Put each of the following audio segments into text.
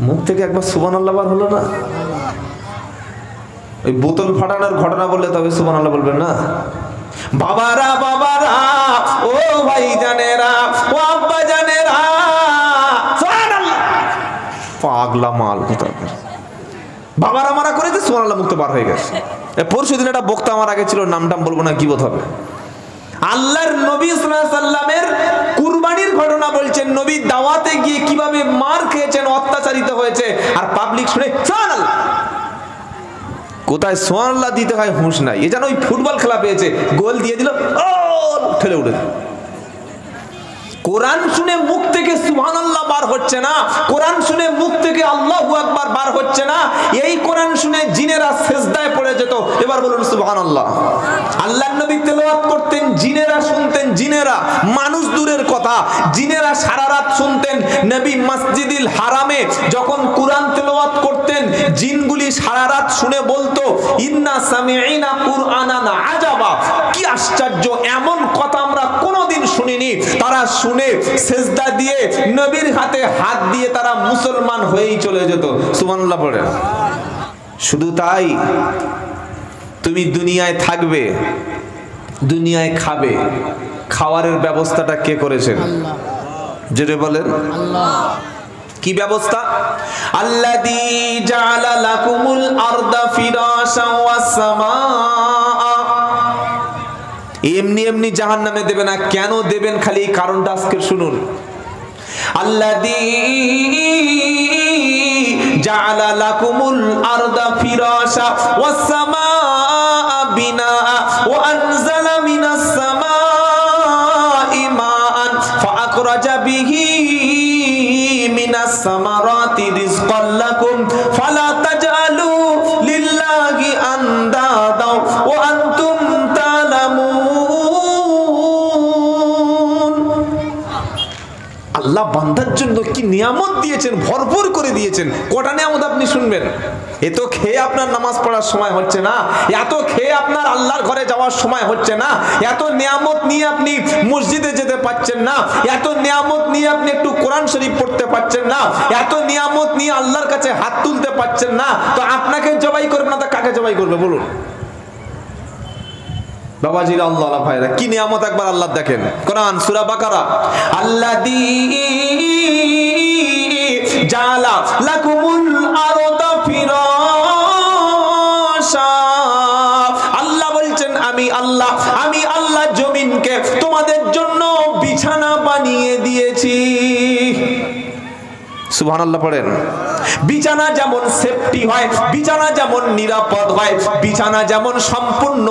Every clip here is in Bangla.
মুখ থেকে একবার সুবহানাল্লাহ বার হলো না? ওই বোতল ফাটানোর ঘটনা বললে তবে সুবহানাল্লাহ বলবেন না? বাবারা বাবারা, ও ভাই জানেরা, ও আব্বা জানেরা, সুবহানাল্লাহ। পাগলা মাল কোথাকার। বাবারা মারা করেছে, সুবহানাল্লাহ মুক্ত বার হয়ে গেছে। পরশুদিন একটা বক্তা আমার আগে ছিল, নামটাম বলবো না, কি বোধ হবে। আল্লাহর নবী সাল্লাল্লাহু আলাইহি সাল্লামের কুরবানির ঘটনা বলছেন, নবী দাওয়াতে গিয়ে কিভাবে মার খেয়েছেন, অত্যাচারিত হয়েছে, আর পাবলিক শুনে সুবহানাল্লাহ। কোথায় সুবহানাল্লাহ দিতে হয় হুঁশ নাই। এ যেন ওই ফুটবল খেলা পেয়েছে, গোল দিয়ে দিল, ও ঠেলে উঠে। কোরআন শুনে মুখ থেকে সুবহানাল্লাহ বার হচ্ছে না, কোরআন শুনে মুখ থেকে আল্লাহু আকবার বার হচ্ছে না। এই কোরআন শুনে জিনেরা সিজদায় পড়ে যেত। এবার বলুন সুবহানাল্লাহ। আল্লাহর নবী তেলাওয়াত করতেন, জিনেরা শুনতেন। জিনেরা, মানুষ দূরের কথা, জিনেরা সারা রাত শুনতেন। নবী মসজিদুল হারামে যখন কোরআন তেলাওয়াত করতেন, জিনগুলি সারা রাত শুনে বলতো, ইন্না সামিঈনা কুরআনান আজাবা, কি আশ্চর্য, এমন কথা আমরা কোনোদিন শুনিনি। তারা শুনে সিজদা দিয়ে নবীর হাতে হাত দিয়ে তারা মুসলমান হয়েই চলে যেত। সুবহানাল্লাহ পড়ে। শুধু তাই, তুমি দুনিয়ায় থাকবে, দুনিয়ায় খাবে, খাওয়ারের ব্যবস্থাটা কে করেছেন? যেটা বলেন আল্লাহ। কি ব্যবস্থা? আল্লাযী জাআলা লাকুমুল আরদা ফিরাশা ওয়াস সামাআ। এমনি এমনি জাহান্নামে দেবে না। কেন দেবেন, খালি এই কারণটা আজকে শুনুন। আল্লাযী জাআলা লাকুমুল আরদা ফিরাশা ওয়াস সামাআ বিনাআ ওয়া আনজালা মিনাস সামাই মাআন ফাআখরাজা বিহি মিনাস সামারাতি রিজকাল লাকুম ফালা তাজআলু লিল্লাহি আনদাদা ওয়া আনতুম তা'লামুন। আল্লাহ বান্দার জন্য কি নিয়ামত দিয়েছেন, ভরপুর করে দিয়েছেন। কটা নিয়ামত আপনি শুনবেন। এত খেয়ে আপনার নামাজ পড়ার সময় হচ্ছে না, এত খেয়ে আপনার আল্লাহর ঘরে যাওয়ার সময় হচ্ছে না, এত নিয়ামত নিয়ে আপনি মসজিদে যেতে পারছেন না, এত নিয়ামত নিয়ে আপনি একটু কোরআন শরীফ পড়তে পারছেন না, এত নিয়ামত নিয়ে আল্লাহর কাছে হাত তুলতে পারছেন না, তো আপনাকে জবাই করবে না, তো কাকে জবাই করবে বলুন? বাবাজিরা, আল্লাহ ভাইরা, কি নিয়ামত একবার আল্লাহ দেখেন। কোরআন সূরা বাকারা, আল্লাযী জাআলা লাকুমুল আরদা ফিরাশা। আল্লাহ বলছেন, আমি আল্লাহ জমিনকে তোমাদের জন্য বিছানা বানিয়ে দিয়েছি। সুবহানাল্লাহ পড়েন। বিছানা যেমন সেফটি হয়, বিছানা যেমন নিরাপদ হয়, বিছানা যেমন সম্পূর্ণ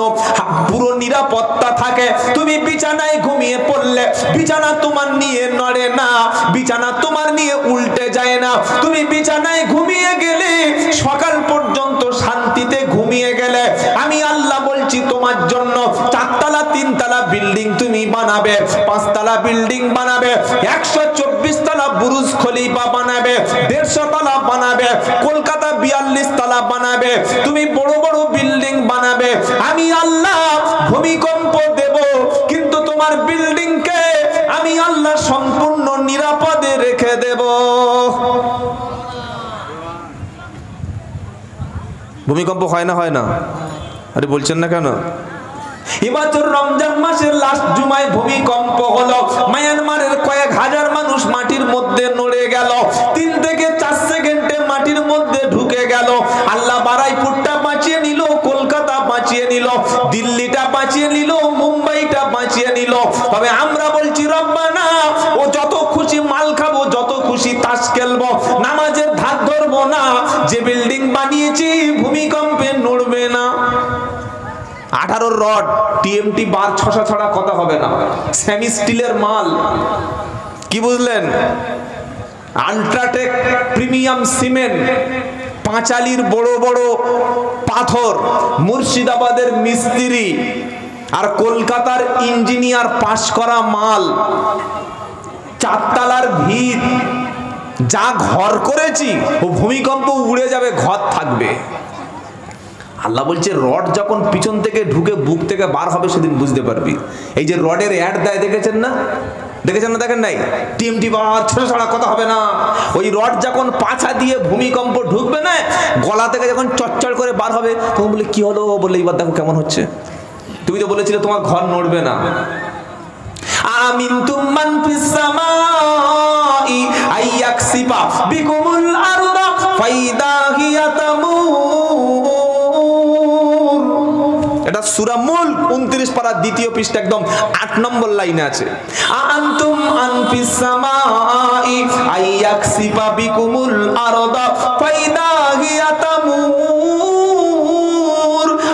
পুরো নিরাপত্তা থাকে, তুমি বিছানায় ঘুমিয়ে পড়লে বিছানা তোমার নিয়ে নড়ে না, বিছানা তোমার নিয়ে উল্টে যায় না। তুমি বিছানায় ঘুমিয়ে গেলে, সকাল পর্যন্ত শান্তিতে ঘুমিয়ে গেলে, আমি আল্লাহ বলছি তোমার জন্য 4 তলা 3 তলা বিল্ডিং তুমি বানাবে, 5 তলা বিল্ডিং বানাবে, 124 তলা বুরুজ খলিফা বানাবে, 150 তলা বানাবে, কলকাতা 42 তলা বানাবে, তুমি বড় বড় বিল্ডিং বানাবে। আমি আল্লাহ ভূমিকম্প দেব, কিন্তু তোমার বিল্ডিংকে আমি আল্লাহ সম্পূর্ণ নিরাপদে রেখে দেব। ভূমিকম্প হয় না? হয় না? আরে বলছেন না কেন? এবছর রমজান মাসের লাস্ট জুমায় ভূমিকম্প হলো। মায়ানমারের কয়েক হাজার মানুষ মাটির মধ্যে নড়ে গেল। 3 থেকে 4 সেকেন্ডে মাটির মধ্যে ঢুকে গেল। আল্লাহ বারাইপুরটা বাঁচিয়ে নিল, কলকাতা বাঁচিয়ে নিল, দিল্লিটা বাঁচিয়ে নিল, মুম্বাইটা বাঁচিয়ে নিল। তবে আমরা বলছি, রব্বানা, ও যত খুশি মাল খাবো, যত খুশি তাস খেলবো, নামাজের ধার ধরবো না। যে বিল্ডিং বানিয়েছি ভূমিকম্পে নড়বে না। 18 রড টিএমটি বার ছশা ছড়া কথা হবে না। সেমি স্টিলের মাল, কি বুঝলেন? আল্ট্রাটেক প্রিমিয়াম সিমেন্ট, পাঁচালির বড় বড় পাথর, মুর্শিদাবাদের মিস্ত্রি আর কলকাতার ইঞ্জিনিয়ার পাশ করা মাল, 4 তলার ভিত, যা ঘর করেছি ও ভূমিকম্প উড়ে যাবে, ঘর থাকবে। আল্লাহ বলছে, রড যখন পিছন থেকে ঢুকে বুক থেকে বার হবে সেদিন বুঝতে পারবি। এই যে রডের অ্যাড দেয়, দেখেছেন না? দেখেছেন না দেখেন নাই? টিএমটি বার ছোট ছড়া কথা হবে না, ওই রড যখন পাছা দিয়ে ভূমিকম্প ঢুকবে না, গলা থেকে যখন চটচট করে বার হবে তখন বলে কি হলো, বলে এবার দেখো কেমন হচ্ছে। তুমি তো বলেছিলে তোমার ঘর নড়বে না। আমিনতুম মান ফিস সামাই আইয়াকসিবা বিকুমুল আরদা ফাইদা হিয়া তামুর। এটা সূরা মুলক 29 পারা 2য় পৃষ্ঠা একদম 8 নম্বর লাইনে আছে। আনতুম আন ফিস সামাই আইয়াকসিবা বিকুমুল আরদা ফাইদা হিয়া তামুর।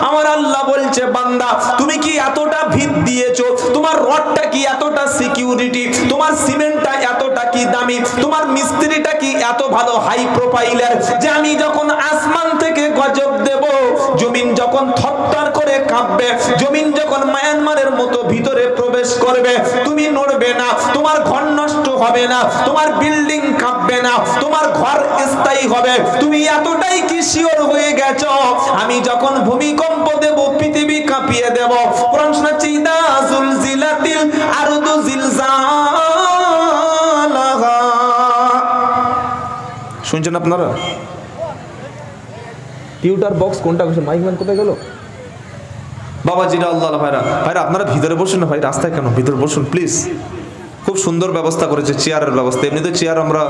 আমার আল্লাহ বলছে বান্দা তুমি কি এতটা ভিত দিয়েছো, তোমার রডটা কি এতটা সিকিউরিটি, তোমার সিমেন্টটা এতটা কি দামি, তোমার মিস্ত্রিটা কি এত ভালো হাই প্রোফাইলের যে আমি যখন আসমান থেকে গজব দেব জমিন যখন থরথর করে কাঁপবে, জমিন যখন মায়ানমারের মতো ভিতরে প্রবেশ করবে তুমি নড়বে না, তোমার ঘর নষ্ট হবে না, তোমার বিল্ডিং কাঁপবে না, তোমার ঘর স্থায়ী হবে। তুমি এতটাই কি শিওর হয়ে গেছো আমি যখন ভূমিকম্প দেব পৃথিবী কাঁপিয়ে দেব। কোরআন শোনাচ্ছে ইদা যুলজিলাতিল আরদু জিলজালাহা। শুনছেন আপনারা? টিউটার বক্স কোনটা বসে, মাইকম্যান কোথায় গেল? বাবাজিরা আল্লাহ ভাইরা, ভাইরা আপনারা ভিতরে বসুন না ভাই, রাস্তায় কেন, ভিতরে বসুন প্লিজ। খুব সুন্দর ব্যবস্থা করেছে, চেয়ারের ব্যবস্থা। এমনিতে চেয়ার আমরা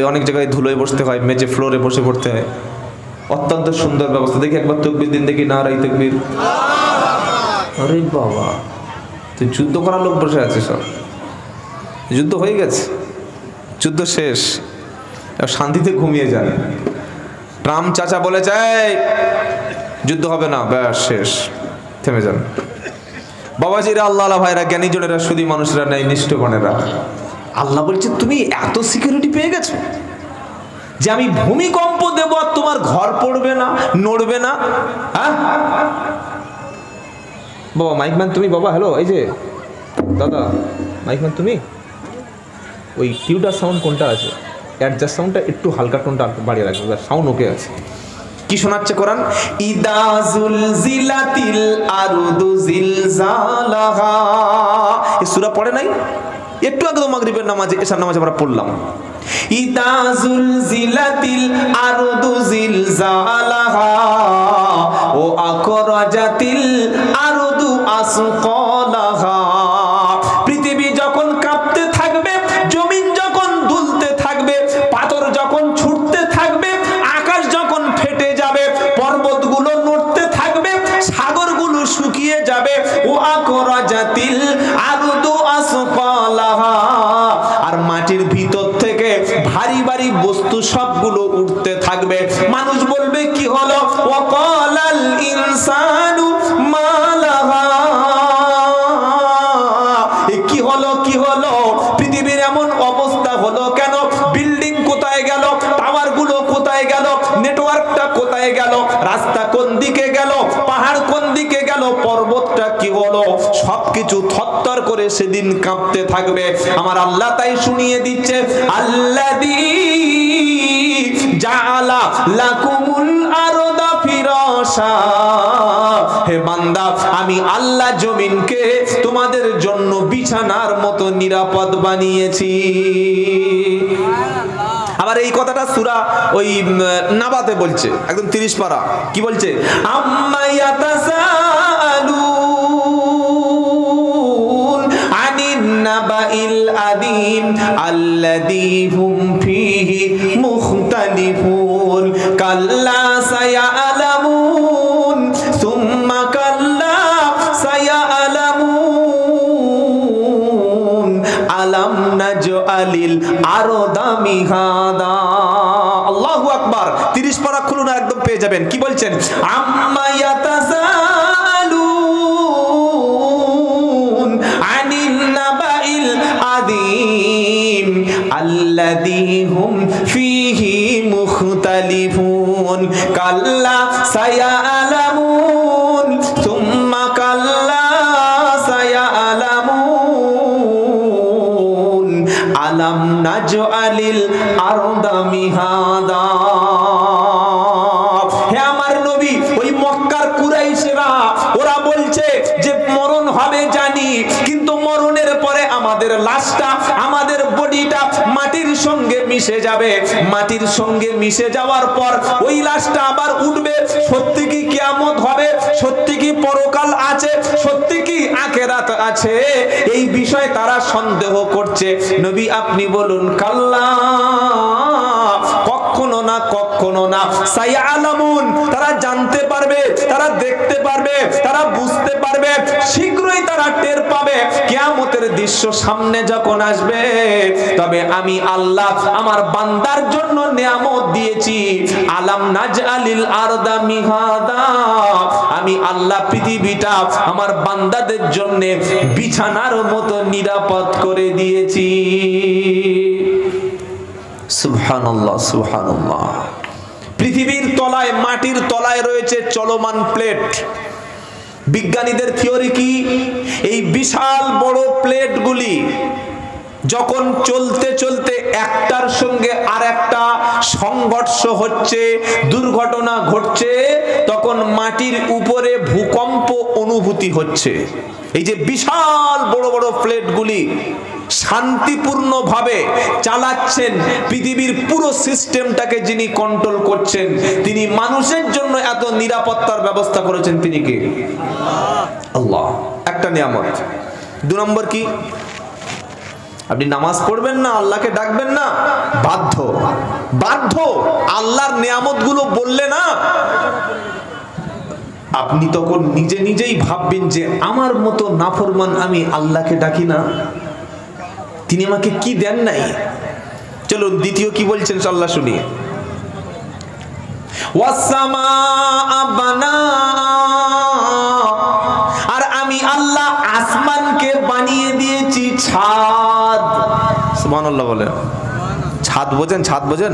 অনেক জায়গায় ধুলোয় বসতে হয়, মেঝে ফ্লোরে বসে পড়তে হয়, অত্যন্ত সুন্দর ব্যবস্থা। দেখি একবার তাকবীর দিন, দেখি নারাই তাকবীর। আরে বাবা, তুই যুদ্ধ করার লোক বসে আছে, সব যুদ্ধ হয়ে গেছে, যুদ্ধ শেষ, শান্তিতে ঘুমিয়ে যান। ট্রাম্প চাচা বলে যায় যুদ্ধ হবে না, ব্যাস শেষ, থেমে যান। বাবাজিরা আল্লাহ ভাইরা, জ্ঞানীজনেরা, সুধী মানুষরা, নেই নিষ্ঠগণেরা, আল্লাহ বলছে তুমি এত সিকিউরিটি পেয়ে গেছো যে আমি ভূমিকম্প দেব আর তোমার ঘর পড়বে না, নড়বে না। হ্যাঁ বাবা মাইকম্যান তুমি, বাবা হ্যালো, এই যে দাদা মাইকম্যান তুমি, ওই টিউটার সাউন্ড কোনটা আছে, অ্যাডজাস্ট সাউন্ডটা একটু হালকা টোনটা বাড়িয়ে রাখবে, সাউন্ড ওকে আছে। কি শোনাচ্ছে কোরআন? ইদা যুলজিলাতিল আরদু জিলজালাহা। এই সূরা পড়ে নাই? একটু আগে তো মাগরিবের নামাজে, এশার নামাজে আমরা পড়লাম। ইদা যুলজিলাতিল আরদু জিলজালাহা ও আকরাজাতিল আরদু আসকালাহা। পৃথিবী যখন কাঁপতে থাকবে, জমিন যখন দুলতে থাকবে, পাথর যখন ছুটতে থাকবে, আকাশ যখন ফেটে যাবে, পর্বতগুলো নড়তে থাকবে, সাগরগুলো শুকিয়ে যাবে, ও আকরাজাতিল আরদু আসকালাহা। আর মাটির ভিতর থেকে ভারী ভারী বস্তু সবগুলো উঠতে থাকবে। মানুষ বলবে কি হলো, ওয়াকালাল ইনসানু মা লাহা। কি হলো, কি হলো, পৃথিবীর এমন অবস্থা হলো কেন? বিল্ডিং কোথায় গেল, টাওয়ার গুলো কোথায় গেল, নেটওয়ার্কটা কোথায় গেল, রাস্তা কোন দিকে গেল, পাহাড় কোন দিকে গেল, পর্বতটা কি হলো, সবকিছু থরথর করে সেদিন কাঁপতে থাকবে। আমার আল্লাহ তাই শুনিয়ে দিচ্ছে, আল্লাযী জাআলা লাকুমুল আরদা ফিরাশা। হে বান্দা, আমি আল্লাহ জমিনকে তোমাদের জন্য বিছানার মতো নিরাপদ বানিয়েছি। আবার এই কথাটা সূরা ওই নাবাতে বলছে, একদম 30 পারা। কি বলছে? আম্মা ইয়াতাসাআলুন আনিন নাবাইল আযীম আল্লাযী হুম ফীহি মুখতালিফুন কাল্লা সায়ালামুন সুম্মা কাল্লা সায়ালামুন আলাম নাজআলিল আরদা মিহাদা। আল্লাহু আকবার। 30 পারা খুলুন আর একদম পেয়ে যাবেন। কি বলছেন? আম্মা ইয়াতাসাআলুন আনিন নাবাইল আযীম আল্লাযী হুম ফীহি মুখতালিফুন কাল্লা সায়ালামুন সুম্মা কাল্লা সায়ালামুন আলাম নাজআলিল আরদা মিহাদা। হে আমার নবী, ওই মক্কার কুরাইশরা ওরা বলছে যে মরণ হবে জানি, কিন্তু মরণের পরে আমাদের লাশটা মিশে যাবে। মাটির সঙ্গে মিশে যাওয়ার পর ওই লাশটা আবার উঠবে। সত্যি কি কিয়ামত হবে? সত্যি কি পরকাল আছে? সত্যি কি আখিরাত আছে? এই বিষয়ে তারা সন্দেহ করছে। নবী আপনি বলুন, কাল্লা, কখনো না, কখনো না। সায়ালামুন, তারা জানতে পারবে, তারা দেখতে পারবে, তারা বুঝতে পারবে, শীঘ্রই তারা টের পাবে কিয়ামতের দৃশ্য সামনে যখন আসবে। তবে আমি আল্লাহ আমার বান্দার জন্য নিয়ামত দিয়েছি। আলাম নাজআলিল আরদা মিহাদা, আমি আল্লাহ পৃথিবীটা আমার বান্দাদের জন্য বিছানার মতো নিরাপদ করে দিয়েছি। সুবহানাল্লাহ, সুবহানাল্লাহ। পৃথিবীর তলায়, মাটির তলায় রয়েছে চলমান প্লেট। বিজ্ঞানীদের থিওরি কি? এই বিশাল বড় প্লেটগুলি যখন চলতে চলতে একটার সঙ্গে আরেকটা সংঘর্ষ হচ্ছে, দুর্ঘটনা ঘটছে, তখন মাটির উপরে ভূকম্প অনুভূতি হচ্ছে। এই যে বিশাল বড় বড় প্লেটগুলি শান্তিপূর্ণভাবে চালাচ্ছেন, পৃথিবীর পুরো সিস্টেমটাকে যিনি কন্ট্রোল করছেন, তিনি মানুষের জন্য এত নিরাপত্তার ব্যবস্থা করেছেন, তিনি কে? আল্লাহ। একটা নিয়ামত। 2 নম্বর কি? আপনি নামাজ পড়বেন না, আল্লাহকে ডাকবেন না, বাধ্য, বাধ্য। আল্লাহর নিয়ামতগুলো বললে না, আপনি তখন নিজে নিজেই ভাববেন যে আমার মতো নাফরমান আমি আল্লাহকে ডাকি না, তিনি আমাকে কি দেন নাই। চলো দ্বিতীয় কি বলছেন আল্লাহ শুনি। আর আমি আল্লাহ আসমানকে বানিয়ে দিয়েছি ছাদ। সুবহানাল্লাহ বলে। ছাদ বোঝেন? ছাদ বোঝেন?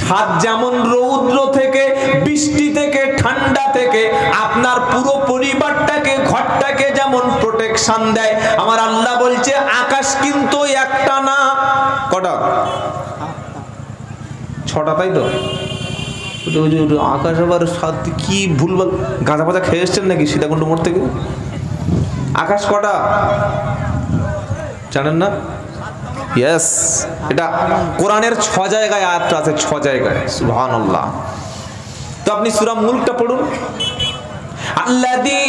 ছাদ যেমন রৌদ্র থেকে, বৃষ্টি থেকে, ঠান্ডা থেকে আপনার পুরো পরিবারটাকে, ঘরটাকে যেমন প্রোটেকশন দেয়, আমার আল্লাহ বলছে আকাশ কিন্তু একটা না, কটা? 6টা, তাই তো? আকাশ আবার কি ভুলভাল গাঁজা পাতা খেয়ে এসছেন নাকি সীতাকুণ্ড মোড় থেকে? আকাশ কটা জানেন না? ইয়েস, এটা কোরআনের 6 জায়গায় আয়াতটা আছে, 6 জায়গায়। সুবহানাল্লাহ। তো আপনি সূরা মুলকটা পড়ুন। আল্লাযী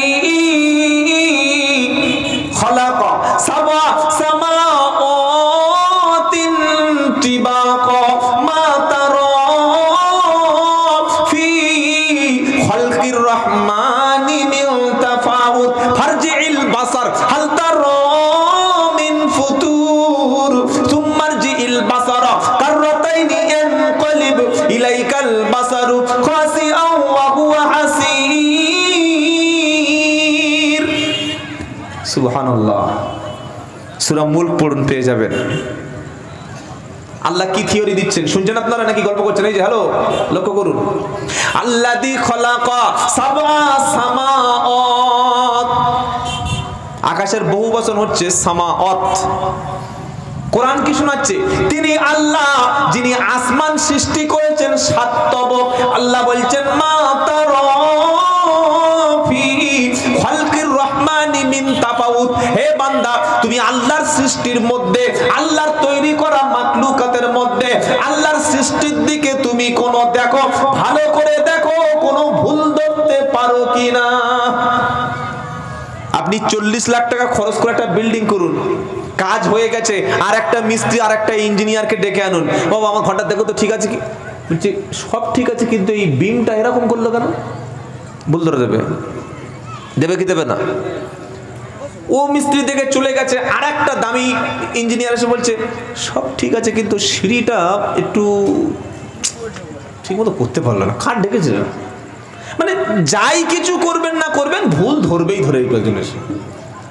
খালাকা সাবা সামাওয়াতিন তিবাকা মা তারা ফি খালকির রহমানি মিন তাফাউত ফারজি'ল বাসার হাল তারা মিন ফুতুর সুম্মা রজি'ল বাসারা কাররাতাইনি ইয়ানকালিব ইলাইকাল বাসারু খাসিআন ওয়া হুয়া হাসীর। সুবহানাল্লাহ। সূরা মুলক পড়ুন, পেয়ে যাবেন। আল্লাহ কি থিওরি দিচ্ছেন শুনছেন আপনারা নাকি গল্প করছেন? এই যে হ্যালো, লক্ষ্য করুন। আল্লাযী খালাকা সাবা সামাওয়াত, আকাশের বহু বচন হচ্ছে সামাওয়াত। কোরআন কি শোনাচ্ছে? তিনি আল্লাহ যিনি আসমান সৃষ্টি করেছেন 7 তবক। আল্লাহ বলছেন মা তারা ফি খালকির রহমানি মিন তাফাউত, হে বান্দা তুমি আল্লাহর সৃষ্টির মধ্যে, আল্লাহর তৈরি করা মাখলুকাতের মধ্যে আল্লাহর সৃষ্টির দিকে তুমি কোন দেখো, ভালো করে দেখো, কোনো ভুল ধরতে পারো কিনা। আপনি 40 লাখ টাকা খরচ করে একটা বিল্ডিং করুন, কাজ হয়ে গেছে, আর একটা মিস্ত্রি আর একটা ইঞ্জিনিয়ারকে ডেকে আনুন, বাবা আমার ঘরটা দেখো তো ঠিক আছে কি? বলছে সব ঠিক আছে, কিন্তু এই বিমটা এরকম করলো কেন? ভুল ধরে দেবে, দেবে কি দেবে না? ও মিস্ত্রি দেখে চলে গেছে, আর একটা দামি ইঞ্জিনিয়ার এসে বলছে সব ঠিক আছে, কিন্তু সিঁড়িটা একটু ঠিক মতো করতে পারলো না, কাঠ ডেকেছে। মানে যাই কিছু করবেন না করবেন, ভুল ধরবেই ধরে একজন এসে।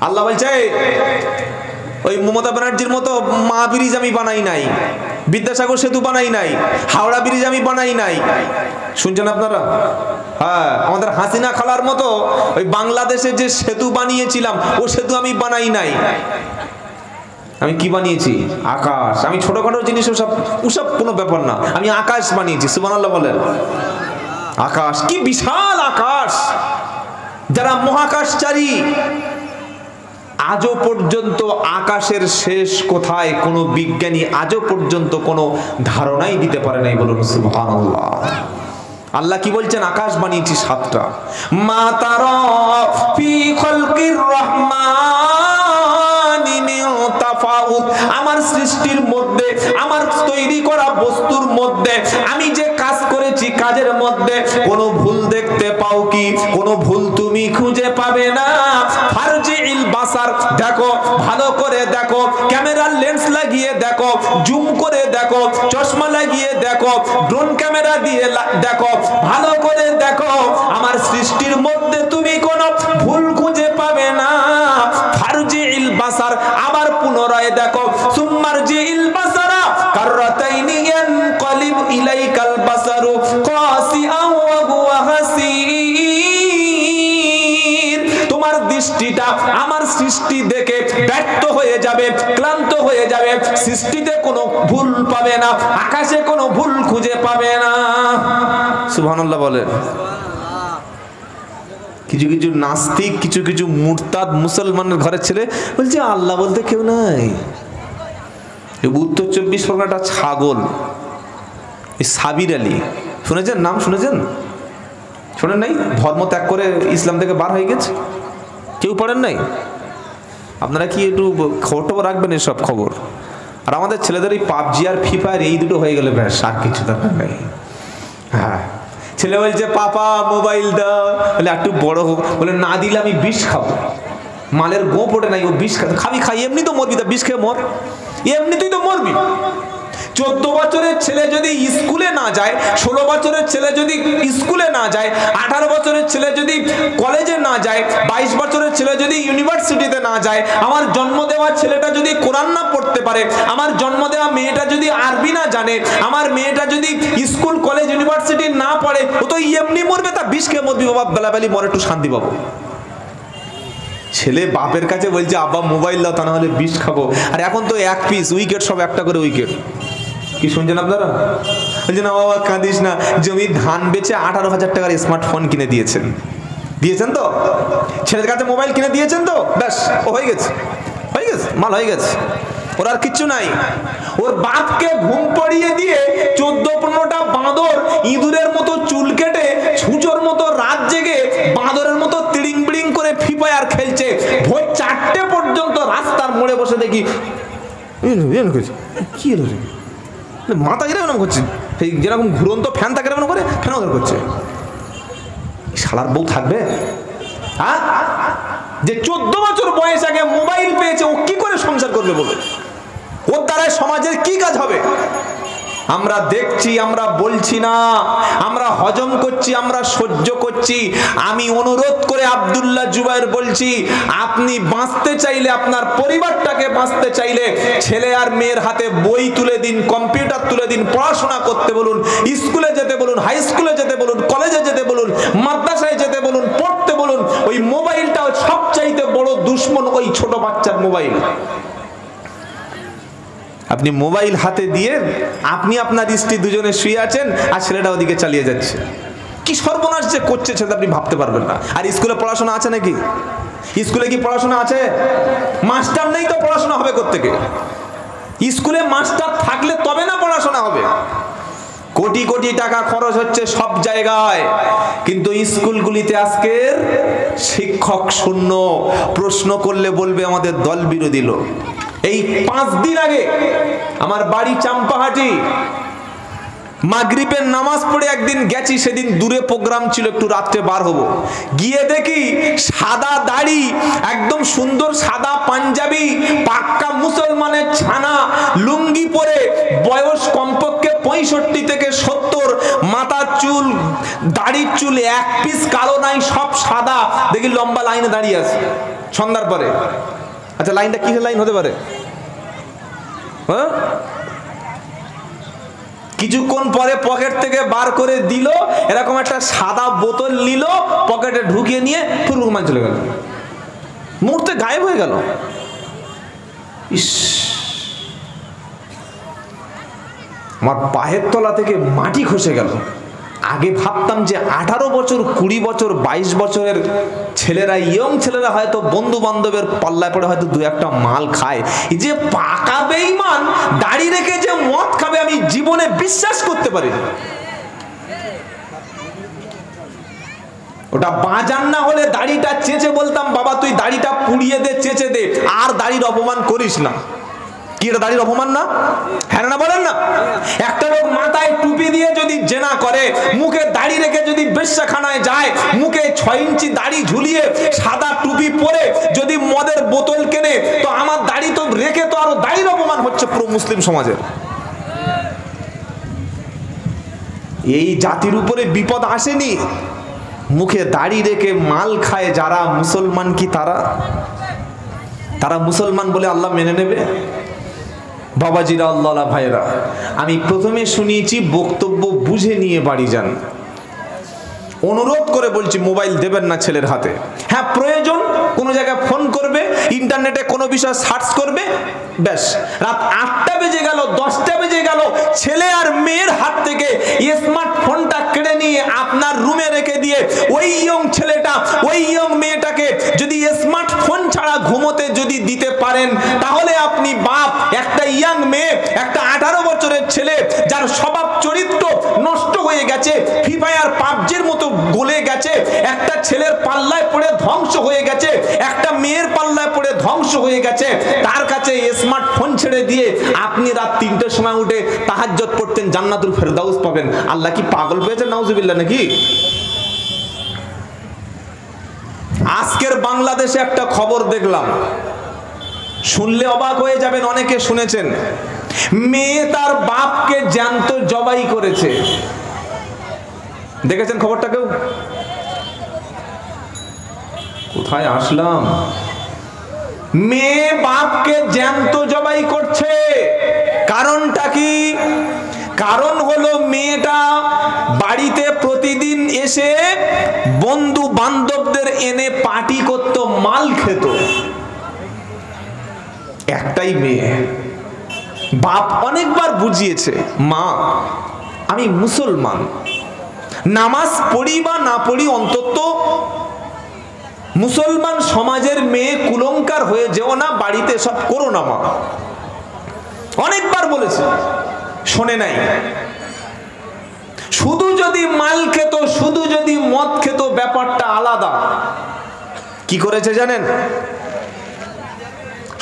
আল্লাহ বলছে ওই মমতা ব্যানার্জির মতো মা ব্রিজ আমি বানাই নাই, বিদ্যাসাগর সেতু বানাই নাই, হাওড়া ব্রিজ আমি বানাই নাই। শুনছেন আপনারা? হ্যাঁ, আমাদের হাসিনা খালার মতো ওই বাংলাদেশে যে সেতু বানিয়েছিলাম ও সেতু আমি বানাই নাই। আমি কি বানিয়েছি? আকাশ। আমি ছোটখাটো জিনিস ওসব কোনো ব্যাপার না, আমি আকাশ বানিয়েছি। সুবহানাল্লাহ বলেন। আকাশ কি বিশাল আকাশ! যারা মহাকাশচারী আজও পর্যন্ত আকাশের শেষ কোথায় কোনো বিজ্ঞানী আজও পর্যন্ত কোনো ধারণাই দিতে পারে নাই। বলুন সুবহানাল্লাহ। আল্লাহ কি বলছেন? আকাশ বানিয়েছি 7টা। মা তারা ফি খালকির রহমানি মিন তাফাউত, আমার সৃষ্টির মধ্যে, আমার তৈরি করা বস্তুর মধ্যে আমি যে কাজ করেছি কাজের মধ্যে কোনো ভুল দেখতে পাও কি? কোনো ভুল তুমি খুঁজে পাবে না। ফারজিল বাসার, দেখো, ভালো করে দেখো, ক্যামেরার লেন্স লাগিয়ে দেখো, জুম করে দেখো, চশমা লাগিয়ে দেখো, ড্রোন ক্যামেরা দিয়ে দেখো, ভালো করে দেখো, আমার সৃষ্টির মধ্যে তুমি কোনো ভুল খুঁজে পাবে না। ফারজিল বাসার, আবার পুনরায় দেখো, সুম্মারজিল বাসারা কাররাতাইনি ইয়ানকালিব ইলাইকাল বাসারু কাসিআন ওয়া হুয়া হাসীর। তোমার দৃষ্টিটা আমার সৃষ্টি দেখে ব্যর্থ হয়ে যাবে, ক্লান্ত হয়ে যাবে, সৃষ্টিতে কোনো ভুল পাবে না, আকাশে কোনো ভুল খুঁজে পাবে না। সুবহানাল্লাহ বলেন। কিছু কিছু নাস্তিক, কিছু কিছু মুরতাদ মুসলমানের ঘরের ছেলে বলছে আল্লাহ বলতে কেউ নাই। উত্তর 24 পরগনাটা ছাগল, এই সাবির আলী, শুনেছেন? নাম শুনেছেন? শোনেন নাই? ধর্ম ত্যাগ করে ইসলাম থেকে বার হয়ে গেছে, কেউ পড়েন নাই? আপনারা কি একটু খবর রাখবেন এসব খবর? আর আমাদের ছেলেদের এই পাবজি আর ফ্রি ফায়ার এই দুটো হয়ে গেলে ব্যাস, আর কিছু দরকার নেই। হ্যাঁ, ছেলে বলছে পাপা মোবাইল দাও, বলে একটু বড় হোক, বলে না দিলে আমি বিষ খাবো। মালের গো পড়ে নাই, ও বিষ খাবি, খাই, এমনি তো মরবি, তা বিষ খেয়ে মর, এমনিতেই তো মরবি। 14 বছরের ছেলে যদি স্কুলে না যায়, 16 বছরের ছেলে যদি স্কুলে না যায়, 18 বছরের ছেলে যদি কলেজে না যায়, 22 বছরের ছেলে যদি ইউনিভার্সিটিতে না যায়, আমার জন্ম দেওয়া ছেলেটা যদি কোরআন না পড়তে পারে, আমার জন্ম দেওয়া মেয়েটা যদি আরবি না জানে, আমার মেয়েটা যদি স্কুল কলেজ ইউনিভার্সিটি না পড়ে, ও তো এমনি মরবে, তা বিষ খেয়ে মরবি বাবা, বেলাবেলি মরে একটু শান্তি পাবো। ছেলে বাপের কাছে বলছে আব্বা মোবাইল দাও, তা না হলে বিষ খাবো। আর এখন তো 1 পিস উইকেট, সব একটা করে উইকেট। কি শুনছেন আপনারা? বলছেন না বাবা কাঁদিস না, জমি ধান বেচে 18,000 টাকার স্মার্টফোন কিনে দিয়েছেন। দিয়েছেন তো? ছেলের কাছে মোবাইল কিনে দিয়েছেন তো? ব্যাস, ও হয়ে গেছে, হয়ে গেছে, মাল হয়ে গেছে, ওর আর কিচ্ছু নাই। ওর বাপকে ঘুম পড়িয়ে দিয়ে 14-15টা বাঁদর ইঁদুরের মতো চুল কেটে ছুঁচোর মতো রাত জেগে বাঁদরের মতো তিড়িং বিড়িং করে ফ্রি ফায়ার খেলছে। ভোর 4টে পর্যন্ত রাস্তার মোড়ে বসে দেখি কি এলো রে, মাথা এরকম করছে, সেই যেরকম ঘুরন্ত ফ্যান থাকে এরকম করে ফ্যান ওদের করছে। শালার বউ থাকবে? হ্যাঁ, যে 14 বছর বয়স আগে মোবাইল পেয়েছে, ও কি করে সংসার করবে বলে? ওর দ্বারাই সমাজের কি কাজ হবে? আমরা দেখছি, আমরা বলছি না, আমরা হজম করছি, আমরা সহ্য করছি। আমি অনুরোধ করে আব্দুল্লাহ জুবায়ের বলছি, আপনি বাঁচতে চাইলে, আপনার পরিবারটাকে বাঁচতে চাইলে, ছেলে আর মেয়ের হাতে বই তুলে দিন, কম্পিউটার তুলে দিন, পড়াশোনা করতে বলুন, স্কুলে যেতে বলুন, হাই স্কুলে যেতে বলুন, কলেজে যেতে বলুন, মাদ্রাসায় যেতে বলুন, পড়তে বলুন। ওই মোবাইলটা সবচাইতে বড় দুশ্মন, ওই ছোট বাচ্চার মোবাইল। আপনি মোবাইল হাতে দিয়ে আপনি আপনার স্ত্রী দুজনে শুয়ে আছেন, আর ছেলেটা ওদিকে চালিয়ে যাচ্ছে। কি সর্বনাশ যে করছে সেটা আপনি ভাবতে পারবেন না। আর স্কুলে পড়াশোনা আছে নাকি? স্কুলে কি পড়াশোনা আছে? মাস্টার নেই তো পড়াশোনা হবে কোত্থেকে? স্কুলে মাস্টার থাকলে তবে না পড়াশোনা হবে। কোটি কোটি টাকা খরচ হচ্ছে সব জায়গায়, কিন্তু স্কুলগুলিতে আজকের শিক্ষক শূন্য। প্রশ্ন করলে বলবে আমাদের দল বিরোধী লোক। এই 5 দিন আগে আমার বাড়ি চাম্পাহাটি, মাগরিবের নামাজ পড়ে একদিন গেছি, সেদিন দূরে প্রোগ্রাম ছিল, একটু রাত্রে বার হবো, গিয়ে দেখি সাদা দাড়ি, একদম সুন্দর সাদা পাঞ্জাবি, পাক্কা মুসলমানের ছানা, লুঙ্গি পরে, বয়স কমপক্ষে 65 থেকে 70, মাথার চুল, দাড়ির চুল 1 পিস কালো নাই, সব সাদা। দেখি লম্বা লাইনে দাঁড়িয়ে আছে সন্ধ্যার পরে। আচ্ছা, লাইনটা কিসের লাইন হতে পারে? হ্যাঁ, কিছুক্ষণ পরে পকেট থেকে বার করে দিল, এরকম একটা সাদা বোতল নিল, পকেটে ঢুকিয়ে নিয়ে ফুরুমান চলে গেল, মুহূর্তে গায়েব হয়ে গেল। ইস, আমার পায়ের তলা থেকে মাটি খসে গেল। আগে ভাবতাম যে 18 বছর 20 বছর 22 বছরের ছেলেরা, ইয়ং ছেলেরা হয়তো বন্ধু বান্ধবের পাল্লায় পড়ে হয়তো দু একটা মাল খায়। এই যে পাকা বেঈমান দাড়ি রেখে যে মদ খাবে, আমি জীবনে বিশ্বাস করতে পারি না। ওটা বাজান না হলে দাড়িটা চেঁচে বলতাম, বাবা তুই দাড়িটা পুড়িয়ে দে, চেঁচে দে, আর দাড়ির অপমান করিস না। কি এটা দাড়ির অপমান না? হ্যাঁ না বলেন না? একটা লোক মাথায় টুপি দিয়ে যদি জেনা করে, মুখে দাড়ি রেখে যদি বেশ্যাখানায় যায়, মুখে 6 ইঞ্চি দাড়ি ঝুলিয়ে সাদা টুপি পরে যদি মদের বোতল কেনে, তো আমার দাড়ি তো রেখে তো আরো দাড়ির অপমান হচ্ছে পুরো মুসলিম সমাজের। এই জাতির উপরে বিপদ আসেনি? মুখে দাড়ি রেখে মাল খায় যারা মুসলমান, কি তারা মুসলমান বলে আল্লাহ মেনে নেবে? বাবাজিরা, আল্লাহ ভাইরা, আমি প্রথমে শুনিয়েছি বক্তব্য বুঝে নিয়ে বাড়ি যান। অনুরোধ করে বলছি, মোবাইল দেবেন না ছেলের হাতে। হ্যাঁ, প্রয়োজন কোনো জায়গায় ফোন করবে, ইন্টারনেটে কোনো বিষয় সার্চ করবে, ব্যাস রাত 8টা বেজে গেল, 10টা বেজে গেল, ছেলে আর মেয়ের হাত থেকে স্মার্টফোনটা কেড়ে নিয়ে আপনার রুমে রেখে দিয়ে ওই ইয়ং ছেলেটা, ওই ইয়ং মেয়েটাকে যদি স্মার্টফোন ছাড়া ঘুমোতে যদি দিতে পারেন, তাহলে আপনি বাপ। একটা ইয়াং মেয়ে, একটা 18 বছরের ছেলে যার স্বভাব চরিত্র নষ্ট হয়ে গেছে, ফ্রি ফায়ার পাবজির মতো গলে গেছে, একটা ছেলের পাল্লায় পড়ে ধ্বংস হয়ে গেছে, একটা মেয়ের পাল্লায় পড়ে ধ্বংস হয়ে গেছে, তার কাছে স্মার্টফোন ছেড়ে দিয়ে আপনি রাত 3টের সময় উঠে তাহাজ্জুদ পড়তেন, জান্নাতুল ফেরদাউস পাবেন। আল্লাহ কি পাগল পেয়েছে নাউজুবিল্লাহ নাকি? আজকের বাংলাদেশে একটা খবর দেখলাম, শুনলে অবাক হয়ে যাবেন, অনেকে শুনেছেন। মেয়ে তার বাপকে জ্যান্ত জবাই করেছে। দেখেছেন খবরটা কেউ? কোথায় আসলাম? মেয়ে বাপকে জ্যান্ত জবাই করছে। কারণটা কি? কারণ হলো মেয়েটা বাড়িতে প্রতিদিন এসে বন্ধু বান্ধবদের এনে পার্টি করত, মাল খেত। একটাই মেয়ে। বাপ অনেকবার বুঝিয়েছে, মা আমি মুসলমান, নামাজ পড়ি বা না পড়ি, অন্তত মুসলমান সমাজের মেয়ে কুলঙ্কার হয়ে যেও না, বাড়িতে সব করো না মা। অনেকবার বলেছে, শোনে নাই। শুধু যদি মাল খেত, শুধু যদি মদ খেত, ব্যাপারটা আলাদা। কি করেছে জানেন?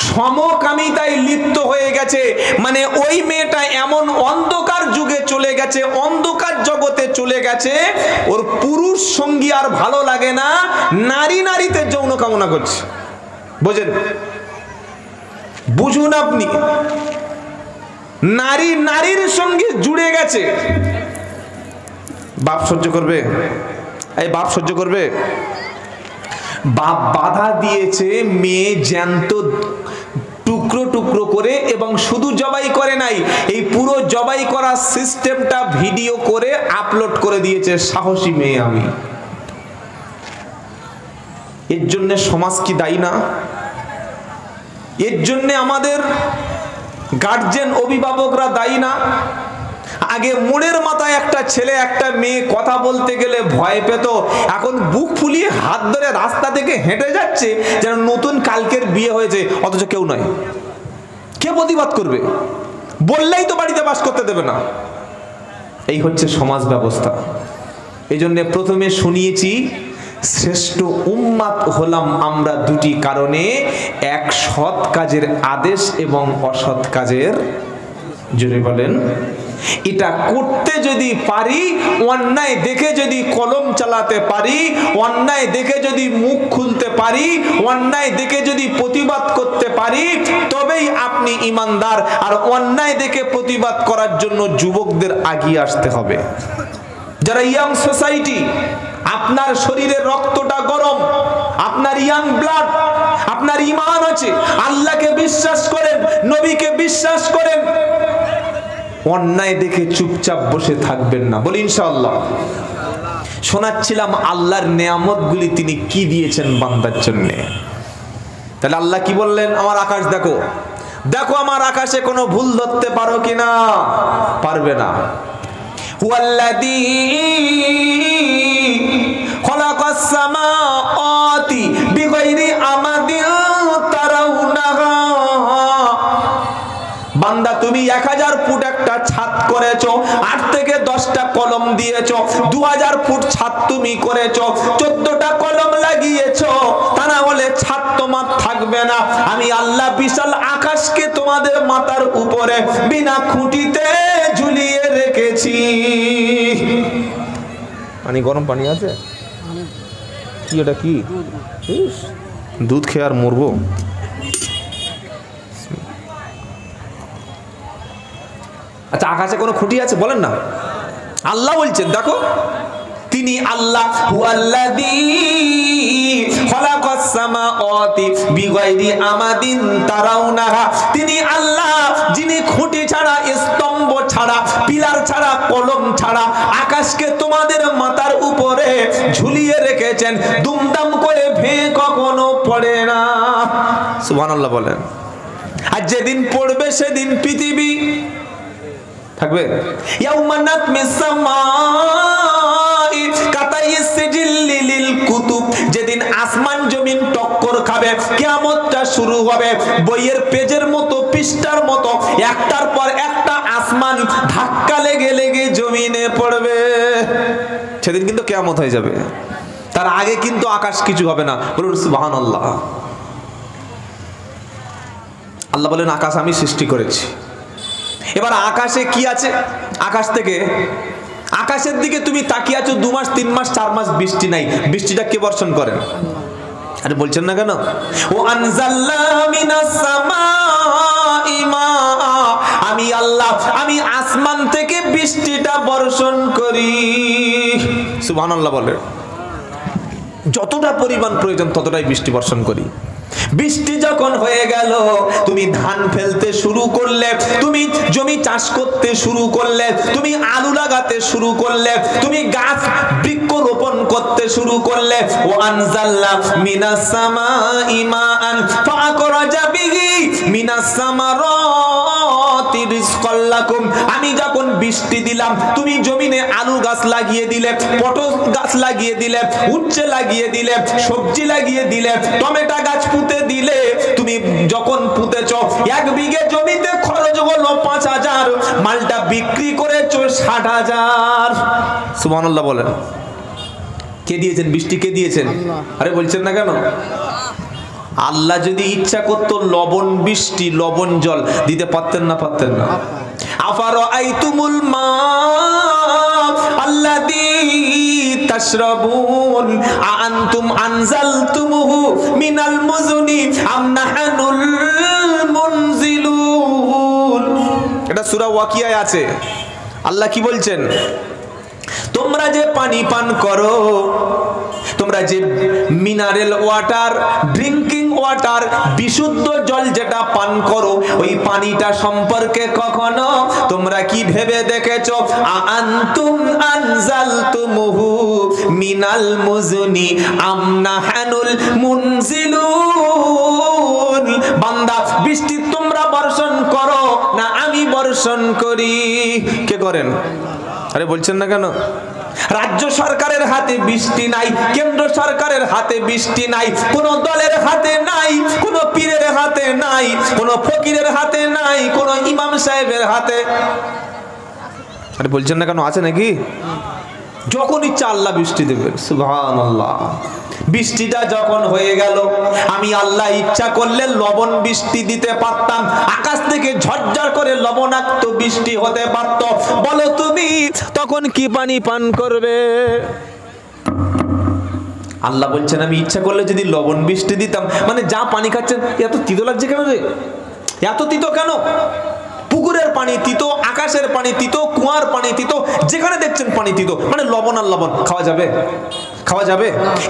সমকামিতায় লিপ্ত হয়ে গেছে। মানে ওই মেয়েটা এমন অন্ধকার যুগে চলে গেছে, অন্ধকার জগতে চলে গেছে, ওর পুরুষ সঙ্গী আর ভালো লাগে না, নারী নারীতে যৌন কামনা করছে। বুঝেন? বুঝুন আপনি, নারী নারীর সঙ্গে জুড়ে গেছে। বাপ সহ্য করবে? এই বাপ সহ্য করবে? বাপ বাধা দিয়েছে, মেয়ে জ্যান্ত টুকরো টুকরো করে, এবং শুধু জবাই করে নাই, এই পুরো জবাই করা সিস্টেমটা ভিডিও করে আপলোড করে দিয়েছে। সাহসী মেয়ে আমি। এর জন্য সমাজ কি দায়ী না? এর জন্য আমাদের গার্জেন, অভিভাবকরা দায়ী না? আগে মোড়ের মাথায় একটা ছেলে একটা মেয়ে কথা বলতে গেলে ভয় পেত, এখন বুক ফুলিয়ে হাত ধরে রাস্তা থেকে হেঁটে যাচ্ছে যেন নতুন কালকের বিয়ে হয়েছে, অথচ কেউ নয়। কে প্রতিবাদ করবে? বললেই তো বাড়িতে বাস করতে দেবে না। এই হচ্ছে সমাজ ব্যবস্থা। এই জন্য প্রথমে শুনিয়েছি, শ্রেষ্ঠ উম্মাত হলাম আমরা দুটি কারণে, এক সৎ কাজের আদেশ এবং অসৎ কাজের, জোরে বলেন, এটা করতে যদি পারি, অন্যায় দেখে যদি কলম চালাতে পারি, অন্যায় দেখে যদি মুখ খুলতে পারি, অন্যায় দেখে যদি প্রতিবাদ করতে পারি, তবেই আপনি ইমানদার। আর অন্যায় দেখে প্রতিবাদ করার জন্য যুবকদের এগিয়ে আসতে হবে। যারা ইয়াং সোসাইটি, আপনার শরীরের রক্তটা গরম, আপনার ইয়াং ব্লাড, আপনার ঈমান আছে, আল্লাহকে বিশ্বাস করেন, নবীকে বিশ্বাস করেন, অন্যায় দেখে চুপচাপ বসে থাকবেন না। বলি ইনশাআল্লাহ। শোনাচ্ছিলাম আল্লাহর নেয়ামতগুলি তিনি কি দিয়েছেন বান্দার জন্য। তাহলে আল্লাহ কি বললেন? আমার আকাশ দেখো, দেখো আমার আকাশে কোনো ভুল ধরতে পারো কিনা? পারবে না। হুয়াল্লাযী খালাকাস সামাওয়াতি বিগাইরি আমাদিন তারাউনাহা। বান্দা তুমি 1000 ফুট একটা ছাদ করেছো, 8 থেকে 10টা কলম দিয়েছো, 2000 ফুট ছাদ তুমি করেছো, 14টা কলম লাগিয়েছো, তা না হলে ছাদ তোমার থাকবে না। আমি আল্লাহ বিশাল আকাশকে তোমাদের মাথার উপরে বিনা খুঁটিতে ঝুলিয়ে রেখেছি। পানি গরম পানি আছে কি? ওটা কি? দুধ খেয়ে আর মরবো? আচ্ছা, আকাশে কোনো খুঁটি আছে বলেন না? আল্লাহ বলছেন দেখো, তিনি আল্লাহ হুয়াল্লাযী খালাকাস সামাওয়াতি বিগাইরি আমাদিন তারাউনাহা। তিনি আল্লাহ যিনি খুঁটি ছাড়া, স্তম্ভ ছাড়া, পিলার ছাড়া, কলম ছাড়া আকাশকে তোমাদের মাথার উপরে ঝুলিয়ে রেখেছেন। দুমদাম করে ভেঙে কখনো পড়ে না। সুবহানাল্লাহ বলেন। আর যেদিন পড়বে সেদিন পৃথিবী থাকবে। ইয়াউমা নাতমিস সামাই কাতাইস সিজিল্লি লিল কুতুব। যেদিন আসমান জমিন টক্কর খাবে, কিয়ামতটা শুরু হবে, বইয়ের পেজের মতো, পৃষ্ঠার মতো একটার পর একটা আসমান ধাক্কা লেগে লেগে জমিনে পড়বে। সেদিন কিন্তু কিয়ামত হয়ে যাবে। তার আগে কিন্তু আকাশ কিছু হবে না। বলুন সুবহানাল্লাহ। আল্লাহ বলেন আকাশ আমি সৃষ্টি করেছি। এবার আকাশে কি আছে? আকাশ থেকে, আকাশের দিকে তুমি তাকিয়ে আছো 2 মাস 3 মাস 4 মাস বৃষ্টি নাই। বৃষ্টিটা কে বর্ষণ করেন? আরে বলছেন না কেন? ও আনজাল্লা মিনাস সামাই মা। আমি আল্লাহ, আমি আসমান থেকে বৃষ্টিটা বর্ষণ করি। সুবহানাল্লাহ বলে। যতটা পরিমাণ প্রয়োজন ততটাই বৃষ্টি বর্ষণ করি। বৃষ্টি যখন হয়ে গেল, তুমি ধান ফেলতে শুরু করলে, তুমি জমি চাষ করতে শুরু করলে, তুমি আলু লাগাতে শুরু করলে, তুমি গাছ বৃক্ষ রোপণ করতে শুরু করলে। ও আনজাল্লা মিনাস সামাই মাআন ফাআখরাজা বিহি মিনাস সামারাতি রিজকাল লাকুম। আমি যখন বৃষ্টি দিলাম, তুমি জমিনে আলু গাছ লাগিয়ে দিলে, পটল গাছ লাগিয়ে দিলে, উচ্ছে লাগিয়ে দিলে, সবজি লাগিয়ে দিলে, টমেটো গাছ পুঁতে দিলে। তুমি যখন পুঁতেছো, 1 বিঘে জমিতে খরচ হলো 5000, মালটা বিক্রি করেছো 60,000। সুবহানাল্লাহ বলেন। কে দিয়েছেন বৃষ্টি? কে দিয়েছেন? আরে বলছেন না কেন? আল্লাহ যদি ইচ্ছা করতো লবণ বৃষ্টি, লবণ জল দিতে পারতেন না? পারতেন না? আফারাআইতুমুল মা আল্লাযী তাশরাবুন আআনতুম আনজালতুমুহু মিনাল মুজনি আম নাহনুল মুনজিলুন। এটা সূরা ওয়াকিয়ায় আছে। আল্লাহ কি বলছেন? তোমরা যে পানি পান করো, তোমরা যে মিনারেল ওয়াটার, ড্রিঙ্কিং ওয়াটার, বিশুদ্ধ জল যেটা পান করো, ওই পানিটা সম্পর্কে কখনো তোমরা কি ভেবে দেখেছো? আনতুম আনজালতুমুহু মিনাল মুজনি আম নাহনুল মুনজিলুন। বান্দা, বৃষ্টি তোমরা বর্ষণ করো না আমি বর্ষণ করি? কে করেন? আরে বলছেন না কেন? রাজ্য সরকারের হাতে বৃষ্টি নাই, কেন্দ্র সরকারের হাতে বৃষ্টি নাই, কোন দলের হাতে নাই, কোন পীরের হাতে নাই, কোন ফকিরের হাতে নাই, কোন ইমাম সাহেবের হাতে। আরে বলছেন না কেন? আছে নাকি? যখন ইচ্ছা আল্লাহ বৃষ্টি দেবেন। সুবহানাল্লাহ। বৃষ্টিটা যখন হয়ে গেল, আমি আল্লাহ ইচ্ছা করলে লবণ বৃষ্টি দিতে পারতাম, আকাশ থেকে ঝরঝর করে লবণাক্ত বৃষ্টি হতে পারত। বলো তুমি তখন কি পানি পান করবে? আল্লাহ বলছেন আমি ইচ্ছা করলে যদি লবণ বৃষ্টি দিতাম, মানে যা পানি খাচ্ছেন, এত তিতো লাগছে কেন রে? এত তিতো কেন? পুকুরের পানি তিতো, আকাশের পানি তিতো, কুয়ার পানি তিতো, যেখানে দেখছেন পানি তিতো। মানে লবণ আর লবণ খাওয়া যাবে? খাওয়া যাবে?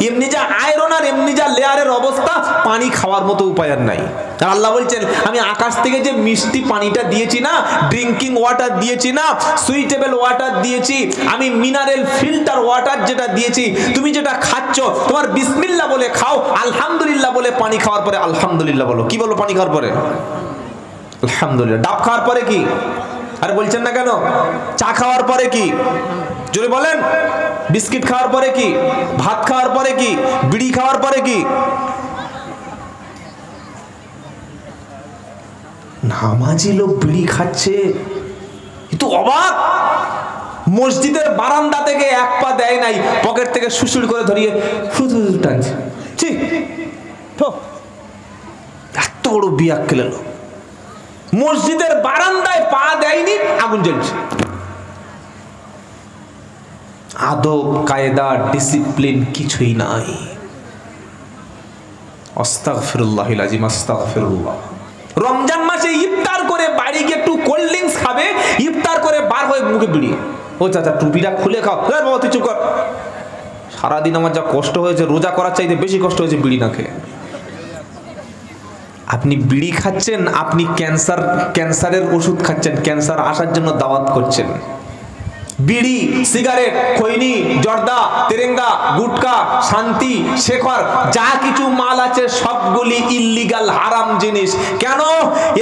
এমনি যা আয়রন আর এমনি যা লেয়ারের অবস্থা, পানি খাওয়ার মতো উপায় আর নাই। আর আল্লাহ বলছেন আমি আকাশ থেকে যে মিষ্টি পানিটা দিয়েছি না, ড্রিঙ্কিং ওয়াটার দিয়েছি না, সুইটেবল ওয়াটার দিয়েছি, আমি মিনারেল ফিল্টার ওয়াটার যেটা দিয়েছি, তুমি যেটা খাচ্ছ, তোমার বিসমিল্লাহ বলে খাও, আলহামদুলিল্লাহ বলে পানি খাওয়ার পরে আলহামদুলিল্লাহ বলো। কি বলো পানি খাওয়ার পরে? আলহামদুলিল্লাহ। ডাব খাওয়ার পরে কি? আরে বলছেন না কেন? চা খাওয়ার পরে কি? জোরে বলেন। বিস্কিট খাওয়ার পরে কি? ভাত খাওয়ার পরে কি? বিড়ি খাওয়ার পরে কি? নামাজি লোক বিড়ি খাচ্ছে, কিন্তু অবাক। মসজিদের বারান্দা থেকে এক পা দেয় নাই, পকেট থেকে সুসুর করে ধরিয়ে টানছে। এত বড় বিয়াক্কেল লোক, মসজিদের বারান্দায় পা দেয়নি, আগুন জ্বলছে। আদব কায়দা ডিসিপ্লিন কিছুই নাই। আস্তাগফিরুল্লাহিল আযীম, আস্তাগফিরুল্লাহ। রমজান মাসে ইফতার করে বাড়ি গিয়ে একটু কোল্ড ড্রিঙ্কস খাবে, ইফতার করে বার হয়ে মুখে বিড়ি। ও চাচা টুপিটা খুলে খাও। বাবা তুই চুপ কর। সারাদিন আমার যা কষ্ট হয়েছে, রোজা করার চাইতে বেশি কষ্ট হয়েছে বিড়ি না খেয়ে। আপনি বিড়ি খাচ্ছেন, আপনি ক্যান্সারের ওষুধ খাচ্ছেন, ক্যান্সার আসার জন্য দাওয়াত করছেন। বিড়ি, সিগারেট, খৈনি, জর্দা, তেরেঙ্গা, গুটকা, শান্তি, শেখর, যা কিছু মাল আছে সবগুলি ইল্লিগাল, হারাম জিনিস। কেন?